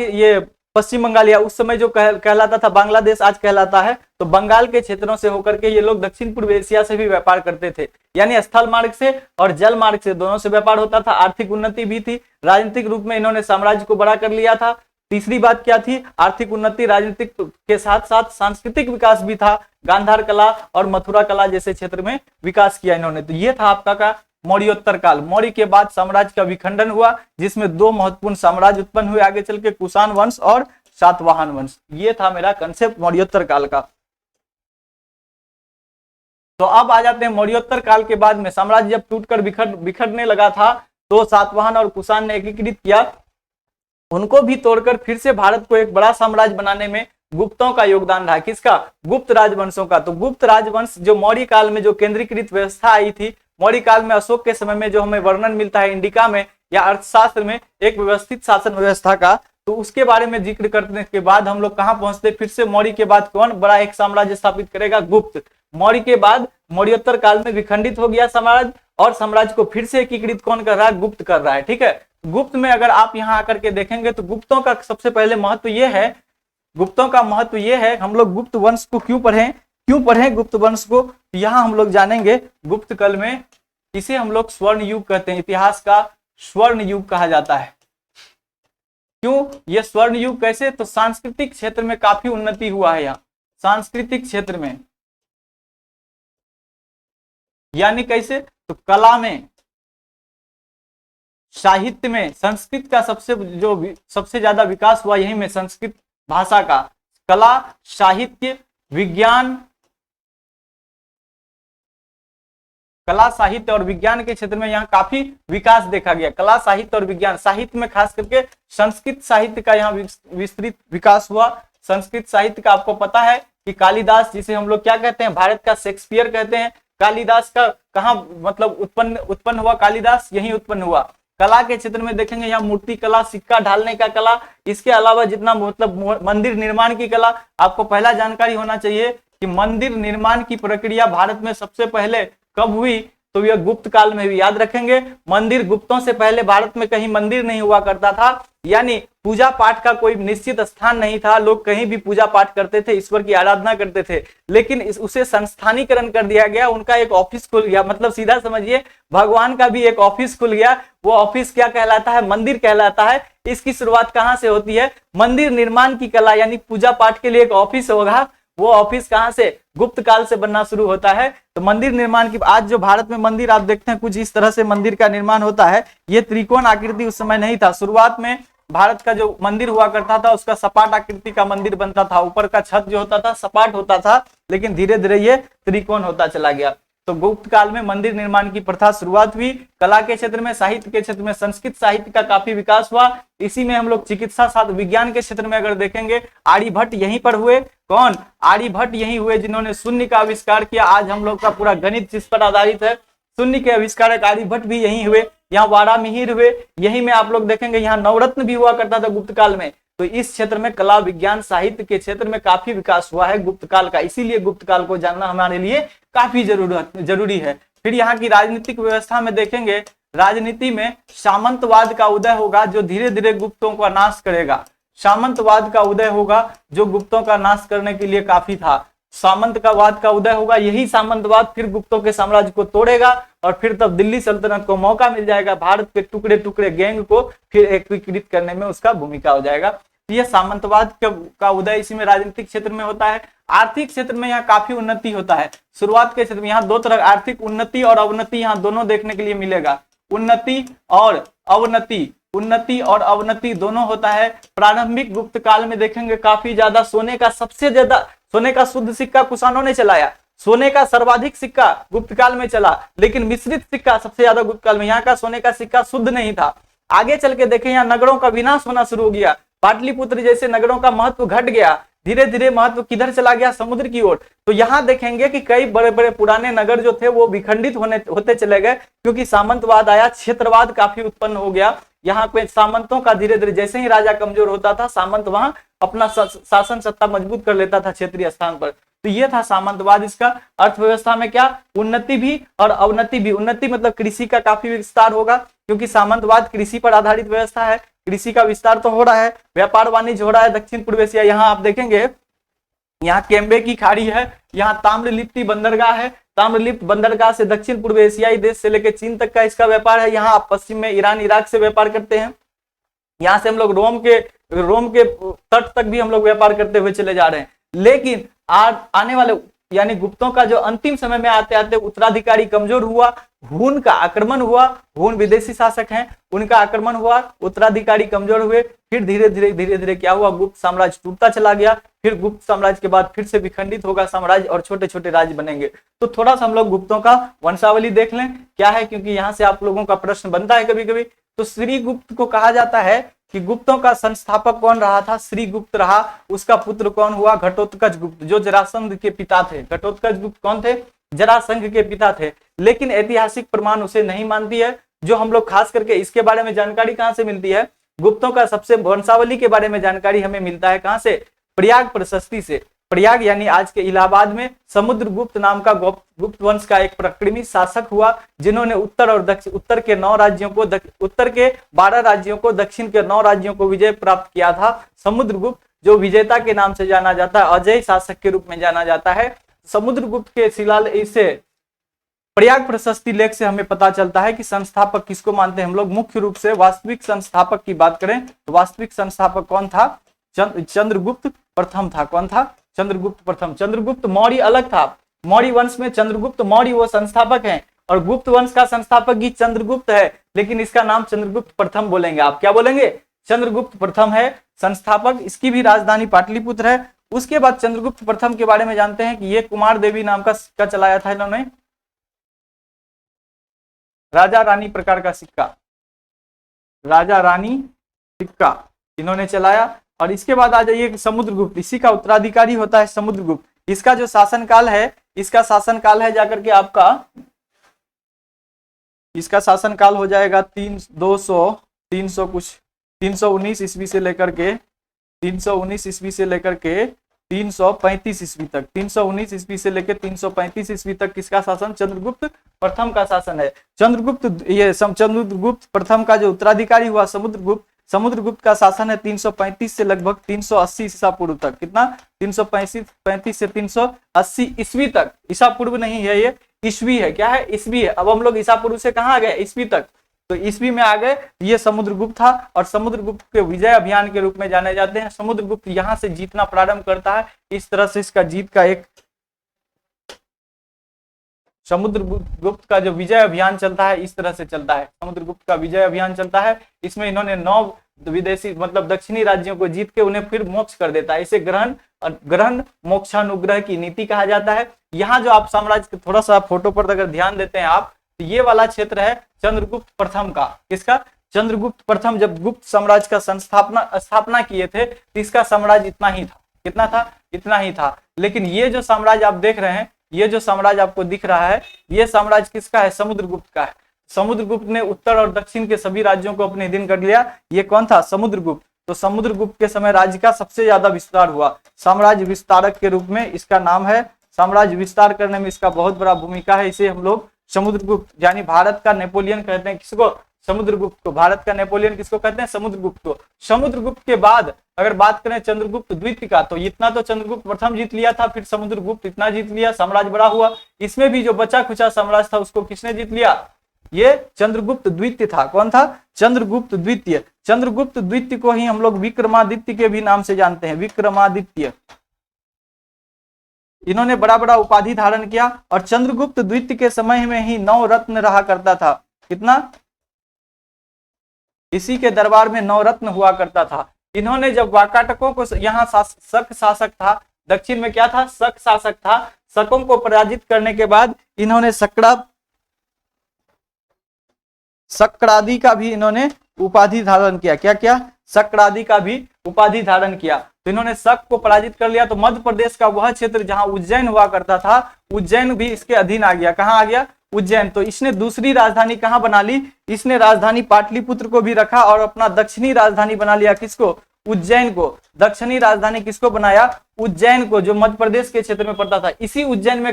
ये पश्चिम बंगाल या उस समय जो कहलाता था बांग्लादेश आज कहलाता है, तो बंगाल के क्षेत्रों से होकर के ये लोग दक्षिण पूर्व एशिया से भी व्यापार करते थे। यानी स्थल मार्ग से और जल मार्ग से दोनों से व्यापार होता था। आर्थिक उन्नति भी थी। राजनीतिक रूप में इन्होंने साम्राज्य को बड़ा कर लिया था। तीसरी बात क्या थी? आर्थिक उन्नति, राजनीतिक के साथ साथ सांस्कृतिक विकास भी था। गांधार कला और मथुरा कला जैसे क्षेत्र में विकास किया इन्होंने। तो ये था आपका का मौर्योत्तर काल। मौर्य के बाद साम्राज्य का विखंडन हुआ, जिसमें दो महत्वपूर्ण साम्राज्य उत्पन्न हुए आगे चल के, कुषाण वंश और सातवाहन वंश। ये था मेरा कंसेप्ट मौर्योत्तर काल का। तो अब आ जाते हैं मौर्योत्तर काल के बाद में। साम्राज्य जब टूटकर बिखरने लगा था तो सातवाहन और कुषाण ने एकीकृत किया। उनको भी तोड़कर फिर से भारत को एक बड़ा साम्राज्य बनाने में गुप्तों का योगदान रहा। किसका? गुप्त राजवंशों का। तो गुप्त राजवंश जो मौर्य काल में जो केंद्रीकृत व्यवस्था आई थी, मौर्य काल में अशोक के समय में जो हमें वर्णन मिलता है इंडिका में या अर्थशास्त्र में एक व्यवस्थित शासन व्यवस्था का, तो उसके बारे में जिक्र करने के बाद हम लोग कहां पहुंचते? फिर से मौर्य के बाद कौन बड़ा एक साम्राज्य स्थापित करेगा? गुप्त। मौर्य के बाद मौर्योत्तर काल में विखंडित हो गया साम्राज्य, और साम्राज्य को फिर से एकीकृत कौन कर रहा है? गुप्त कर रहा है। ठीक है। गुप्त में अगर आप यहाँ आकर के देखेंगे तो गुप्तों का सबसे पहले महत्व ये है, गुप्तों का महत्व ये है, हम लोग गुप्त वंश को क्यों पढ़ें गुप्त वंश को, यहाँ हम लोग जानेंगे। गुप्त काल में इसे हम लोग स्वर्ण युग कहते हैं। इतिहास का स्वर्ण युग कहा जाता है। क्यों ये स्वर्ण युग? कैसे? तो सांस्कृतिक क्षेत्र में काफी उन्नति हुआ है यहाँ, सांस्कृतिक क्षेत्र में। यानी कैसे? तो कला में, साहित्य में, संस्कृत का सबसे ज्यादा विकास हुआ यही में, संस्कृत भाषा का। कला, साहित्य, विज्ञान, कला, साहित्य और विज्ञान के क्षेत्र में यहाँ काफी विकास देखा गया। कला, साहित्य और विज्ञान। साहित्य में खास करके संस्कृत साहित्य का यहाँ विस्तृत विकास हुआ। संस्कृत साहित्य का आपको पता है कि कालिदास, जिसे हम लोग क्या कहते हैं? भारत का शेक्सपियर कहते हैं। कालिदास का कहाँ मतलब उत्पन्न हुआ? कालिदास यही उत्पन्न हुआ। कला के क्षेत्र में देखेंगे यहाँ मूर्ति कला, सिक्का ढालने का कला, इसके अलावा जितना मतलब मंदिर निर्माण की कला। आपको पहला जानकारी होना चाहिए कि मंदिर निर्माण की प्रक्रिया भारत में सबसे पहले कब हुई? तो यह गुप्त काल में हुई। याद रखेंगे, मंदिर गुप्तों से पहले भारत में कहीं मंदिर नहीं हुआ करता था। यानी पूजा पाठ का कोई निश्चित स्थान नहीं था। लोग कहीं भी पूजा पाठ करते थे, ईश्वर की आराधना करते थे, लेकिन उसे संस्थानीकरण कर दिया गया। उनका एक ऑफिस खुल गया, मतलब सीधा समझिए भगवान का भी एक ऑफिस खुल गया। वो ऑफिस क्या कहलाता है? मंदिर कहलाता है। इसकी शुरुआत कहाँ से होती है? मंदिर निर्माण की कला, यानी पूजा पाठ के लिए एक ऑफिस होगा। वो ऑफिस कहाँ से? गुप्त काल से बनना शुरू होता है। तो मंदिर निर्माण की, आज जो भारत में मंदिर आप देखते हैं कुछ इस तरह से मंदिर का निर्माण होता है। ये त्रिकोण आकृति उस समय नहीं था। शुरुआत में भारत का जो मंदिर हुआ करता था उसका सपाट आकृति का मंदिर बनता था। ऊपर का छत जो होता था सपाट होता था, लेकिन धीरे धीरे ये त्रिकोण होता चला गया। तो गुप्त काल में मंदिर निर्माण की प्रथा शुरुआत हुई। कला के क्षेत्र में, साहित्य के क्षेत्र में संस्कृत साहित्य का काफी विकास हुआ। इसी में हम लोग चिकित्सा शास्त्र, विज्ञान के क्षेत्र में अगर देखेंगे, आर्यभट्ट यहीं पर हुए। कौन? आर्यभट्ट यहीं हुए जिन्होंने शून्य का आविष्कार किया। आज हम लोग का पूरा गणित जिस पर आधारित है, शून्य के आविष्कारक आर्यभट्ट भी यहीं हुए। यहाँ वारामिहिर हुए, यहीं में आप लोग देखेंगे यहाँ नवरत्न भी हुआ करता था गुप्त काल में। तो इस क्षेत्र में कला, विज्ञान, साहित्य के क्षेत्र में काफी विकास हुआ है गुप्त काल का। इसीलिए गुप्त काल को जानना हमारे लिए काफी जरूरी है। फिर यहाँ की राजनीतिक व्यवस्था में देखेंगे, राजनीति में सामंतवाद का उदय होगा जो धीरे धीरे गुप्तों का नाश करेगा। सामंतवाद का उदय होगा जो गुप्तों का नाश करने के लिए काफी था। सामंत का वाद का उदय होगा, यही सामंतवाद फिर गुप्तों के साम्राज्य को तोड़ेगा और फिर तब दिल्ली सल्तनत को मौका मिल जाएगा भारत के टुकड़े टुकड़े गैंग को फिर एकीकृत करने में उसका भूमिका हो जाएगा। तो यह सामंतवाद का उदय इसी में राजनीतिक क्षेत्र में होता है। आर्थिक क्षेत्र में यहाँ काफी उन्नति होता है। शुरुआत के क्षेत्र में यहाँ दो तरह, आर्थिक उन्नति और अवनति, यहाँ दोनों देखने के लिए मिलेगा। उन्नति और अवनति, उन्नति और अवनति दोनों होता है। प्रारंभिक गुप्त काल में देखेंगे काफी ज्यादा सोने का, सबसे ज्यादा सोने का शुद्ध सिक्का कुषाणों ने चलाया। सोने का सर्वाधिक सिक्का गुप्त काल में चला, लेकिन मिश्रित सिक्का सबसे ज्यादा गुप्त काल में। यहाँ का सोने का सिक्का शुद्ध नहीं था। आगे चल के देखें, यहाँ नगरों का विनाश होना शुरू हो गया। पाटलिपुत्र जैसे नगरों का महत्व घट गया। धीरे धीरे महत्व किधर चला गया? समुद्र की ओर। तो यहाँ देखेंगे कि कई बड़े बड़े पुराने नगर जो थे वो विखंडित होते चले गए, क्योंकि सामंतवाद आया, क्षेत्रवाद काफी उत्पन्न हो गया। यहाँ पे सामंतों का धीरे धीरे, जैसे ही राजा कमजोर होता था, सामंत वहां अपना शासन सत्ता मजबूत कर लेता था क्षेत्रीय स्थान पर। तो ये था सामंतवाद। इसका अर्थव्यवस्था में क्या? उन्नति भी और अवनति भी। उन्नति मतलब कृषि का काफी विस्तार होगा, क्योंकि सामंतवाद कृषि पर आधारित व्यवस्था है। कृषि का विस्तार तो हो रहा है, व्यापार वाणिज्य हो रहा है। दक्षिण पूर्व एशिया, यहाँ आप देखेंगे यहाँ केम्बे की खाड़ी है, यहाँ ताम्रलिप्ति बंदरगाह है। ताम्रलिप्त बंदरगाह से दक्षिण पूर्व एशियाई देश से लेकर चीन तक का इसका व्यापार है। यहाँ आप पश्चिम में ईरान, इराक से व्यापार करते हैं। यहाँ से हम लोग रोम के तट तक भी हम लोग व्यापार करते हुए चले जा रहे हैं। लेकिन आने वाले यानी गुप्तों का जो अंतिम समय में आते आते उत्तराधिकारी कमजोर हुआ, हुन का आक्रमण हुआ। हुन विदेशी शासक हैं, उनका आक्रमण हुआ, उत्तराधिकारी कमजोर हुए। फिर धीरे धीरे क्या हुआ? गुप्त साम्राज्य टूटता चला गया। फिर गुप्त साम्राज्य के बाद फिर से विखंडित होगा साम्राज्य और छोटे छोटे राज्य बनेंगे। तो थोड़ा सा हम लोग गुप्तों का वंशावली देख लें क्या है, क्योंकि यहाँ से आप लोगों का प्रश्न बनता है कभी कभी। तो श्रीगुप्त को कहा जाता है कि गुप्तों का संस्थापक कौन रहा था? श्रीगुप्त रहा। उसका पुत्र कौन हुआ? घटोत्कच गुप्त, जो जरासंध के पिता थे। घटोत्कच गुप्त कौन थे? जरासंध के पिता थे। लेकिन ऐतिहासिक प्रमाण उसे नहीं मानती है। जो हम लोग खास करके इसके बारे में जानकारी कहां से मिलती है? गुप्तों का सबसे वंशावली के बारे में जानकारी हमें मिलता है कहां से? प्रयाग प्रशस्ति से। प्रयाग यानी आज के इलाहाबाद में समुद्रगुप्त नाम का गुप्त वंश का एक पराक्रमी शासक हुआ, जिन्होंने उत्तर और दक्षिण, उत्तर के 9 राज्यों को, उत्तर के 12 राज्यों को, दक्षिण के 9 राज्यों को विजय प्राप्त किया था। समुद्रगुप्त जो विजेता के नाम से जाना जाता है, अजय शासक के रूप में जाना जाता है। समुद्रगुप्त के शिलालेख से, प्रयाग प्रशस्ति लेख से हमें पता चलता है कि संस्थापक किसको मानते हैं हम लोग? मुख्य रूप से वास्तविक संस्थापक की बात करें तो वास्तविक संस्थापक कौन था? चंद्रगुप्त प्रथम था। कौन था? चंद्रगुप्त प्रथम। चंद्रगुप्त मौर्य अलग था। मौर्य वंश में चंद्रगुप्त मौर्य वो संस्थापक हैं, और गुप्त वंश का संस्थापक ही चंद्रगुप्त है, लेकिन इसका नाम चंद्रगुप्त प्रथम बोलेंगे। आप क्या बोलेंगे? चंद्रगुप्त प्रथम है संस्थापक। इसकी भी राजधानी पाटलिपुत्र है। उसके बाद चंद्रगुप्त प्रथम के बारे में जानते हैं कि ये कुमार देवी नाम का सिक्का चलाया था इन्होंने, राजा रानी प्रकार का सिक्का, राजा रानी सिक्का इन्होंने चलाया। और इसके बाद आ जाइए समुद्रगुप्त, इसी का उत्तराधिकारी होता है समुद्रगुप्त। इसका जो शासनकाल है, इसका शासनकाल है जाकर के आपका, इसका शासनकाल हो जाएगा 319 ईस्वी से लेकर के 319 ईस्वी से लेकर के 335 ईस्वी तक। 319 ईस्वी से लेकर 335 ईस्वी तक किसका शासन? चंद्रगुप्त प्रथम का शासन है। चंद्रगुप्त प्रथम का जो उत्तराधिकारी हुआ समुद्रगुप्त का शासन है 335 से लगभग 380 ईसा पूर्व तक। कितना? 335 से 380 ईस्वी तक। ईसा पूर्व नहीं है, ये ईस्वी है। क्या है? ईस्वी है। अब हम लोग ईसा पूर्व से कहाँ आ गए? ईस्वी तक। तो ईस्वी में आ गए। ये समुद्रगुप्त था, और समुद्रगुप्त के विजय अभियान के रूप में जाने जाते हैं। समुद्रगुप्त यहाँ से जीतना प्रारंभ करता है। इस तरह से इसका जीत का एक समुद्रगुप्त का जो विजय अभियान चलता है इस तरह से चलता है। समुद्रगुप्त का विजय अभियान चलता है, इसमें इन्होंने 9 विदेशी मतलब दक्षिणी राज्यों को जीत के उन्हें फिर मोक्ष कर देता है। इसे ग्रहण मोक्षानुग्रह की नीति कहा जाता है। यहाँ जो आप साम्राज्य थोड़ा सा फोटो पर अगर ध्यान देते हैं आप, तो ये वाला क्षेत्र है चंद्रगुप्त प्रथम का। किसका? चंद्रगुप्त प्रथम जब गुप्त साम्राज्य का स्थापना किए थे तो इसका साम्राज्य इतना ही था। कितना था? इतना ही था। लेकिन ये जो साम्राज्य आप देख रहे हैं, ये जो साम्राज्य आपको दिख रहा है, ये साम्राज्य किसका है? समुद्रगुप्त का है। समुद्रगुप्त ने उत्तर और दक्षिण के सभी राज्यों को अपने अधीन कर लिया। ये कौन था? समुद्रगुप्त। तो समुद्रगुप्त के समय राज्य का सबसे ज्यादा विस्तार हुआ। साम्राज्य विस्तारक के रूप में इसका नाम है। साम्राज्य विस्तार करने में इसका बहुत बड़ा भूमिका है। इसे हम लोग समुद्रगुप्त यानी भारत का नेपोलियन कहते हैं। किसको? समुद्रगुप्त को। भारत का नेपोलियन किसको कहते हैं? समुद्रगुप्त को। समुद्रगुप्त के बाद अगर बात करें चंद्रगुप्त द्वितीय का, तो इतना तो चंद्रगुप्त प्रथम जीत लिया था, फिर समुद्रगुप्त इतना जीत लिया, साम्राज्य बड़ा हुआ। इसमें भी जो बचा खुचा साम्राज्य था उसको किसने जीत लिया? ये चंद्रगुप्त द्वितीय था। कौन था? चंद्रगुप्त द्वितीय। चंद्रगुप्त द्वितीय को ही हम लोग विक्रमादित्य के भी नाम से जानते हैं। विक्रमादित्य। इन्होंने बड़ा बड़ा उपाधि धारण किया और चंद्रगुप्त द्वितीय के समय में ही 9 रत्न रहा करता था। कितना? इसी के दरबार में 9 रत्न हुआ करता था। इन्होंने जब वाकाटकों को, यहाँ शक शासक था, दक्षिण में क्या था? शक शासक था। शकों को पराजित करने के बाद इन्होंने सक्रादि का भी इन्होंने उपाधि धारण किया। क्या क्या? सक्रादि का भी उपाधि धारण किया। तो इन्होंने शक को पराजित कर लिया। तो मध्य प्रदेश का वह क्षेत्र जहां उज्जैन हुआ करता था, उज्जैन भी इसके अधीन आ गया। कहां आ गया? उज्जैन। तो इसने दूसरी राजधानी कहां बना ली? इसने राजधानी पाटलिपुत्र को भी रखा और अपना दक्षिणी राजधानी बना लिया। किसको? उज्जैन को। दक्षिणी राजधानी किसको बनाया? उज्जैन को, जो मध्य प्रदेश के क्षेत्र में पड़ता था। इसी उज्जैन में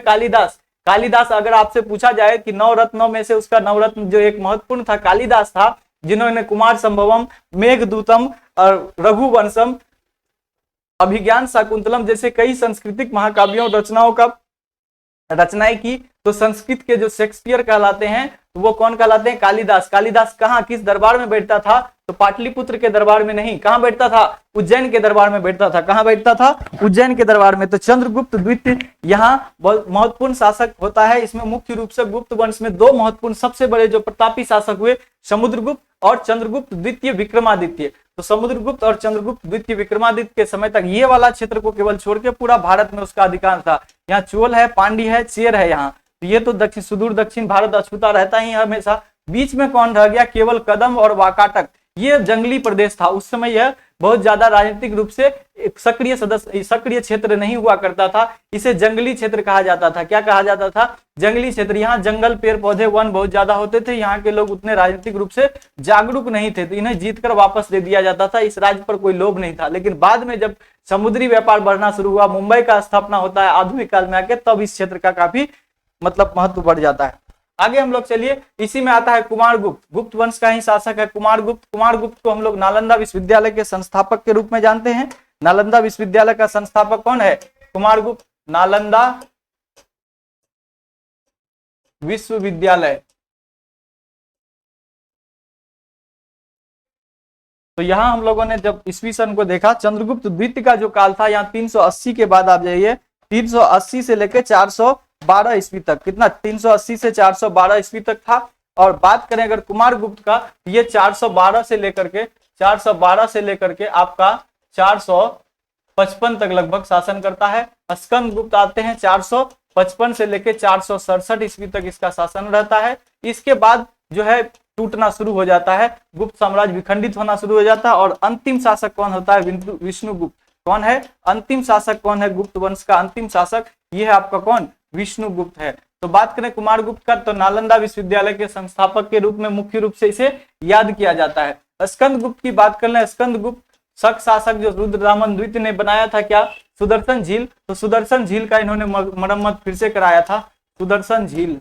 कालिदास अगर आपसे पूछा जाए कि 9 रत्नों में से उसका नवरत्न जो एक महत्वपूर्ण था, कालिदास था, जिन्होंने कुमार संभवम, मेघदूतम और रघुवंशम, अभिज्ञान शाकुंतलम जैसे कई सांस्कृतिक महाकाव्यों रचनाओं का रचनाएं की। तो संस्कृत के जो शेक्सपियर कहलाते हैं, तो वो कौन कहलाते हैं? कालिदास। कालिदास कहाँ, किस दरबार में बैठता था? तो पाटलिपुत्र के दरबार में नहीं, कहां बैठता था? उज्जैन के दरबार में बैठता था। कहां बैठता था? उज्जैन के दरबार में। तो चंद्रगुप्त द्वितीय यहाँ बहुत महत्वपूर्ण शासक होता है। इसमें मुख्य रूप से गुप्त वंश में 2 महत्वपूर्ण सबसे बड़े जो प्रतापी शासक हुए, समुद्रगुप्त और चंद्रगुप्त द्वितीय विक्रमादित्य। तो समुद्रगुप्त और चंद्रगुप्त द्वितीय विक्रमादित्य के समय तक ये वाला क्षेत्र को केवल छोड़ के पूरा भारत में उसका अधिकार था। यहाँ चोल है, पांडी है, चेर है। यहाँ तो ये तो दक्षिण सुदूर दक्षिण भारत अछूता रहता ही हमेशा। बीच में कौन रह गया? केवल कदम और वाकाटक। ये जंगली प्रदेश था उस समय। यह बहुत ज्यादा राजनीतिक रूप से एक सक्रिय क्षेत्र नहीं हुआ करता था। इसे जंगली क्षेत्र कहा जाता था। क्या कहा जाता था? जंगली क्षेत्र। यहाँ जंगल, पेड़ पौधे, वन बहुत ज्यादा होते थे। यहाँ के लोग उतने राजनीतिक रूप से जागरूक नहीं थे, तो इन्हें जीतकर वापस दे दिया जाता था। इस राज्य पर कोई लोभ नहीं था। लेकिन बाद में जब समुद्री व्यापार बढ़ना शुरू हुआ, मुंबई का स्थापना होता है आधुनिक काल में आके, तब इस क्षेत्र का काफी मतलब महत्व बढ़ जाता है। आगे हम लोग चलिए, इसी में आता है कुमारगुप्त। गुप्त वंश का ही शासक है कुमारगुप्त। कुमारगुप्त को हम लोग नालंदा विश्वविद्यालय के संस्थापक के रूप में जानते हैं। नालंदा विश्वविद्यालय का संस्थापक कौन है? कुमारगुप्त। नालंदा विश्वविद्यालय। तो यहां हम लोगों ने जब ईस्वी सन को देखा, चंद्रगुप्त द्वितीय का जो काल था, यहाँ 380 के बाद आप जाइए, 380 से लेकर 412 ईस्वी तक। कितना? 380 से 412 ईस्वी तक था। और बात करें अगर कुमारगुप्त का, ये 412 से लेकर के आपका 455 तक लगभग शासन करता है। स्कंदगुप्त आते हैं 455 से लेकर 467 ईस्वी तक इसका शासन रहता है। इसके बाद जो है टूटना शुरू हो जाता है, गुप्त साम्राज्य विखंडित होना शुरू हो जाता है। और अंतिम शासक कौन होता है? विष्णुगुप्त। कौन है अंतिम शासक? कौन है गुप्त वंश का अंतिम शासक? ये है आपका कौन? विष्णुगुप्त है। तो बात करें कुमारगुप्त का, तो नालंदा विश्वविद्यालय के संस्थापक के रूप में मुख्य रूप से इसे याद किया जाता है। स्कंदगुप्त की बात कर लें, स्कंदगुप्त शक शासक जो रुद्रदामन द्वितीय ने बनाया था, क्या? सुदर्शन झील। तो सुदर्शन झील का इन्होंने मरम्मत फिर से कराया था। सुदर्शन झील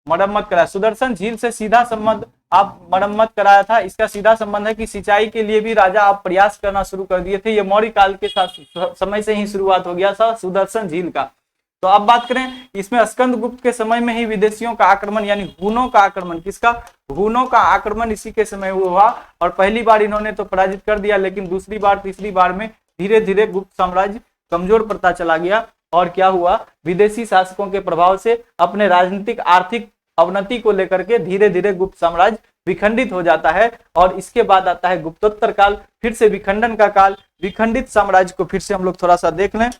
मरम्मत कराया। सुदर्शन झील से सीधा संबंध आप मरम्मत कराया था। इसका सीधा संबंध है कि सिंचाई के लिए भी राजा आप प्रयास करना शुरू कर दिए थे। ये मौर्य काल के समय से ही शुरुआत हो गया था सुदर्शन झील का। तो अब बात करें, इसमें स्कंदगुप्त के समय में ही विदेशियों का आक्रमण यानी हुनों का आक्रमण, किसका? हुनों का आक्रमण इसी के समय हुआ। और पहली बार इन्होंने तो पराजित कर दिया, लेकिन दूसरी बार तीसरी बार में धीरे धीरे गुप्त साम्राज्य कमजोर पड़ता चला गया। और क्या हुआ, विदेशी शासकों के प्रभाव से अपने राजनीतिक आर्थिक अवनति को लेकर के धीरे धीरे गुप्त साम्राज्य विखंडित हो जाता है। और इसके बाद आता है गुप्तोत्तर काल, फिर से विखंडन का काल। विखंडित साम्राज्य को फिर से हम लोग थोड़ा सा देख लें।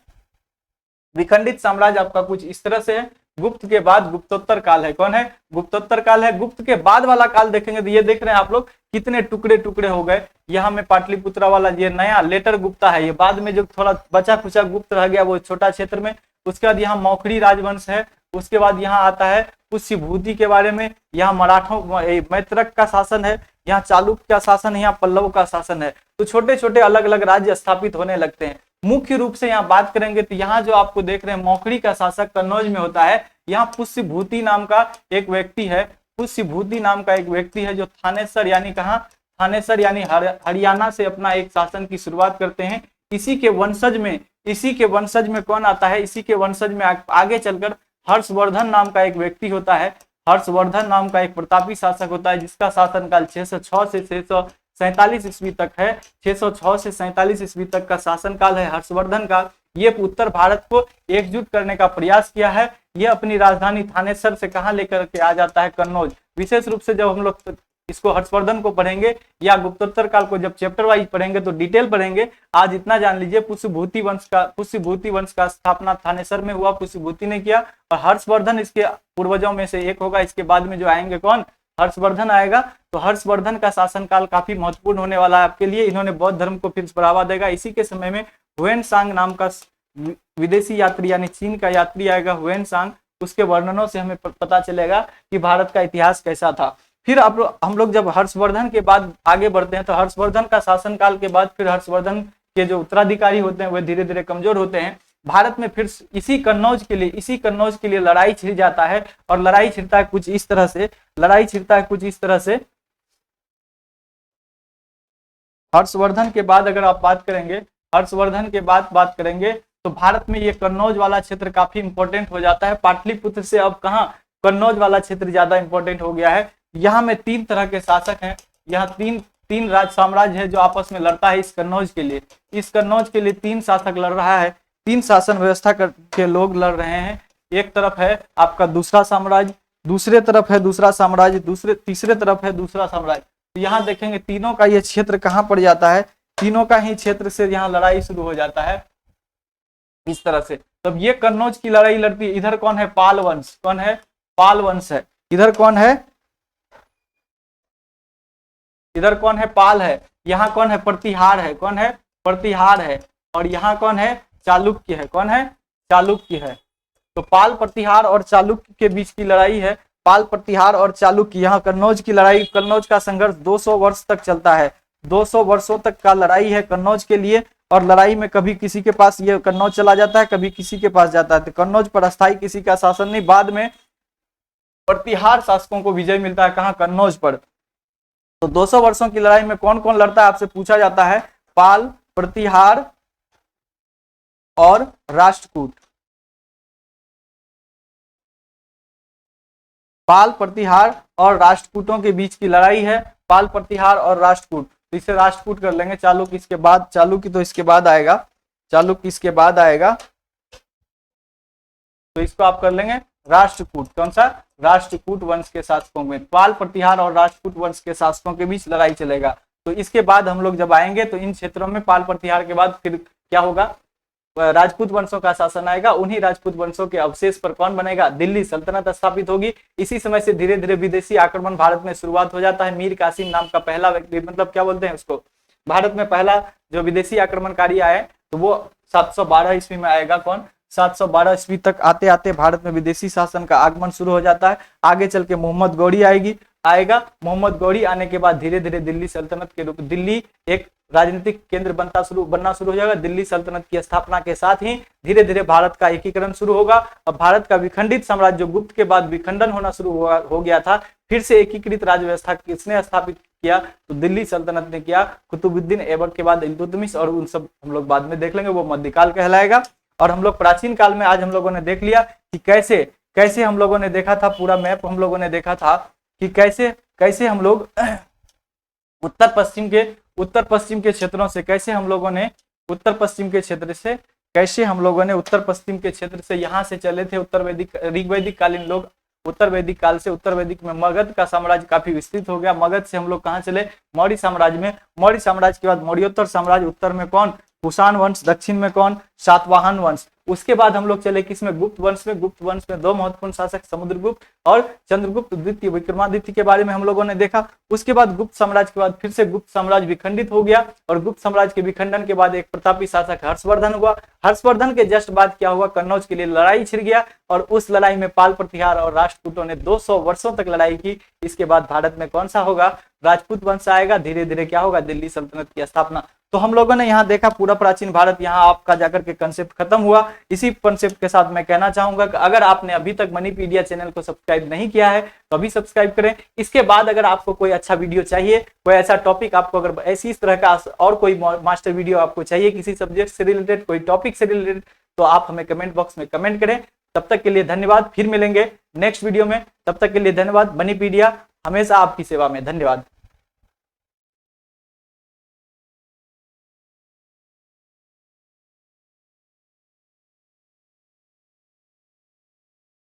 विखंडित साम्राज्य आपका कुछ इस तरह से है। गुप्त के बाद गुप्तोत्तर काल है। कौन है, गुप्तोत्तर काल है। गुप्त के बाद वाला काल देखेंगे तो ये देख रहे हैं आप लोग कितने टुकड़े टुकड़े हो गए। यहाँ में पाटलिपुत्रा वाला ये नया लेटर गुप्ता है, ये बाद में जो थोड़ा बचा खुचा गुप्त रह गया वो छोटा क्षेत्र में। उसके बाद यहाँ मौखरी राजवंश है। उसके बाद यहाँ आता है पुष्यभूति के बारे में। यहाँ मराठों मैत्रक का शासन है, यहाँ चालुक्य का शासन है, यहाँ पल्लव का शासन है। तो छोटे छोटे अलग अलग राज्य स्थापित होने लगते हैं। मुख्य रूप से यहाँ बात करेंगे तो यहाँ जो आपको देख रहे हैं मौखरी का शासक कन्नौज में होता है। यहाँ पुष्यभूति नाम का एक व्यक्ति है। पुष्यभूति नाम का एक व्यक्ति है जो थानेसर यानी कहाँ, थानेसर यानी हरियाणा से अपना एक शासन की शुरुआत करते हैं। इसी के वंशज में कौन आता है, इसी के वंशज में आगे चलकर हर्षवर्धन नाम का एक व्यक्ति होता है। हर्षवर्धन नाम का एक प्रतापी शासक होता है जिसका शासनकाल 606 से 647 ईस्वी तक है। 606 से 47 ईस्वी तक का शासनकाल है हर्षवर्धन का। ये उत्तर भारत को एकजुट करने का प्रयास किया है। ये अपनी राजधानी थानेसर से कहाँ लेकर के आ जाता है, कन्नौज। विशेष रूप से जब हम लोग इसको हर्षवर्धन को पढ़ेंगे या गुप्तोत्तर काल को जब चैप्टर वाइज पढ़ेंगे तो डिटेल पढ़ेंगे। आज इतना जान लीजिए पुष्यभूति वंश का स्थापना थानेसर में हुआ, पुष्यभूति ने किया। और हर्षवर्धन इसके पूर्वजों में से एक होगा। इसके बाद में जो आएंगे कौन, हर्षवर्धन आएगा। तो हर्षवर्धन का शासनकाल काफी महत्वपूर्ण होने वाला है आपके लिए। इन्होंने बौद्ध धर्म को फिर बढ़ावा देगा। इसी के समय में हुएनसांग नाम का विदेशी यात्री यानी चीन का यात्री आएगा, हुएनसांग। उसके वर्णनों से हमें पता चलेगा कि भारत का इतिहास कैसा था। फिर हम लोग जब हर्षवर्धन के बाद आगे बढ़ते हैं तो हर्षवर्धन का शासनकाल के बाद फिर हर्षवर्धन के जो उत्तराधिकारी होते हैं वे धीरे धीरे कमजोर होते हैं। भारत में फिर इसी कन्नौज के लिए लड़ाई छिड़ जाता है। और लड़ाई छिड़ता है कुछ इस तरह से हर्षवर्धन के बाद अगर आप बात करेंगे तो भारत में ये कन्नौज वाला क्षेत्र काफी इंपॉर्टेंट हो जाता है। पाटलिपुत्र से अब कहाँ, कन्नौज वाला क्षेत्र ज्यादा इंपॉर्टेंट हो गया है। यहाँ में 3 तरह के शासक हैं। यहाँ तीन राज साम्राज्य है जो आपस में लड़ता है इस कन्नौज के लिए। 3 शासक लड़ रहा है, 3 शासन व्यवस्था के लोग लड़ रहे हैं। एक तरफ है आपका दूसरा साम्राज्य, दूसरे तरफ है दूसरा साम्राज्य, तीसरे तरफ है दूसरा साम्राज्य। तो यहाँ देखेंगे तीनों का ये क्षेत्र कहाँ पड़ जाता है, तीनों का ही क्षेत्र से यहाँ लड़ाई शुरू हो जाता है इस तरह से। तब ये कन्नौज की लड़ाई लड़ती है। इधर कौन है, पाल वंश। कौन है, पाल वंश है। इधर कौन है, पाल है। यहाँ कौन है, प्रतिहार है। कौन है, प्रतिहार है। और यहाँ कौन है, चालुक्य है। कौन है, चालुक्य है। तो पाल, प्रतिहार और चालुक्य के बीच की लड़ाई है। पाल, प्रतिहार और चालुक्य। यहाँ कन्नौज की लड़ाई, कन्नौज का संघर्ष 200 वर्ष तक चलता है। 200 वर्षों तक का लड़ाई है कन्नौज के लिए। और लड़ाई में कभी किसी के पास ये कन्नौज चला जाता है, कभी किसी के पास जाता है। तो कन्नौज पर अस्थायी किसी का शासन नहीं। बाद में प्रतिहार शासकों को विजय मिलता है कहाँ, कन्नौज पर। तो 200 वर्षों की लड़ाई में कौन कौन लड़ता है आपसे पूछा जाता है, पाल, प्रतिहार और राष्ट्रकूट। पाल, प्रतिहार और राष्ट्रकूटों के बीच की लड़ाई है। पाल, प्रतिहार और राष्ट्रकूट। तो इसे राष्ट्रकूट कर लेंगे। चालुक्य इसके बाद, चालुक्य तो इसके बाद आएगा, चालुक्य इसके बाद आएगा। तो इसको आप कर लेंगे राष्ट्रकूट। कौन सा, राष्ट्रकूट वंश के शासकों में। पाल, प्रतिहार और राष्ट्रकूट वंश के शासकों के बीच लड़ाई चलेगा। तो इसके बाद हम लोग जब आएंगे तो इन क्षेत्रों में पाल, प्रतिहार के बाद फिर क्या होगा, राजपूत वंशों का शासन आएगा। उन्हीं राजपूत वंशों के अवशेष पर कौन बनेगा, दिल्ली सल्तनत स्थापित होगी। इसी समय से धीरे धीरे विदेशी आक्रमण भारत में शुरुआत हो जाता है। मीर कासिम नाम का पहला व्यक्ति, मतलब क्या बोलते हैं उसको, भारत में पहला जो विदेशी आक्रमणकारी आए तो वो 712 ईस्वी में आएगा। कौन, 712 ईस्वी तक आते आते भारत में विदेशी शासन का आगमन शुरू हो जाता है। आगे चल के मोहम्मद गौरी आएगा। मोहम्मद गौरी आने के बाद धीरे धीरे दिल्ली सल्तनत के रूप, दिल्ली एक राजनीतिक केंद्र बनना शुरू हो जाएगा। दिल्ली सल्तनत की स्थापना के साथ ही धीरे धीरे भारत का एकीकरण शुरू होगा। अब भारत का विखंडित साम्राज्य जो गुप्त के बाद विखंडन होना शुरू हो गया था, फिर से एकीकृत राज्य व्यवस्था किसने स्थापित किया, तो दिल्ली सल्तनत ने किया। कुतुबुद्दीन ऐबक के बाद इल्तुतमिश, और उन सब हम लोग बाद में देख लेंगे, वो मध्यकाल कहलाएगा। और हम लोग प्राचीन काल में आज हम लोगों ने देख लिया कि कैसे हम लोगों ने देखा था, पूरा मैप हम लोगों ने देखा था कि कैसे हम लोग उत्तर पश्चिम के क्षेत्रों से, कैसे हम लोगों ने उत्तर पश्चिम के क्षेत्र से कैसे हम लोगों ने उत्तर पश्चिम के क्षेत्र से यहाँ से चले थे उत्तर वैदिक ऋग्वैदिक कालीन लोग, उत्तर वैदिक काल से उत्तर वैदिक में मगध का साम्राज्य काफी विस्तृत हो गया। मगध से हम लोग कहाँ चले, मौर्य साम्राज्य में। मौर्य साम्राज्य के बाद मौर्योत्तर साम्राज्य, उत्तर में कौन, कुषाण वंश, दक्षिण में कौन, सातवाहन वंश। उसके बाद हम लोग चले किसमें, गुप्त वंश में। गुप्त वंश में दो महत्वपूर्ण शासक समुद्रगुप्त और चंद्रगुप्त द्वितीय, विक्रमादित्य के बारे में हम लोगों ने देखा। उसके बाद गुप्त साम्राज्य के बाद फिर से गुप्त साम्राज्य विखंडित हो गया और गुप्त साम्राज्य के विखंडन के बाद एक प्रतापी शासक हर्षवर्धन हुआ। हर्षवर्धन के जस्ट बाद क्या हुआ, कन्नौज के लिए लड़ाई छिड़ गया और उस लड़ाई में पाल प्रतिहार और राष्ट्रकूटों ने 200 वर्षों तक लड़ाई की। इसके बाद भारत में कौन सा होगा, राजपूत वंश आएगा। धीरे धीरे क्या होगा, दिल्ली सल्तनत की स्थापना। तो हम लोगों ने यहाँ देखा पूरा प्राचीन भारत, यहाँ आपका जाकर के कंसेप्ट खत्म हुआ। इसी कंसेप्ट के साथ मैं कहना चाहूंगा कि अगर आपने अभी तक मनीपीडिया चैनल को सब्सक्राइब नहीं किया है तो अभी सब्सक्राइब करें। इसके बाद अगर आपको कोई अच्छा वीडियो चाहिए, कोई ऐसा टॉपिक आपको, अगर ऐसी इस तरह का और कोई मास्टर वीडियो आपको चाहिए किसी सब्जेक्ट से रिलेटेड, कोई टॉपिक से रिलेटेड, तो आप हमें कमेंट बॉक्स में कमेंट करें। तब तक के लिए धन्यवाद, फिर मिलेंगे नेक्स्ट वीडियो में। तब तक के लिए धन्यवाद। मनीपीडिया हमेशा आपकी सेवा में। धन्यवाद।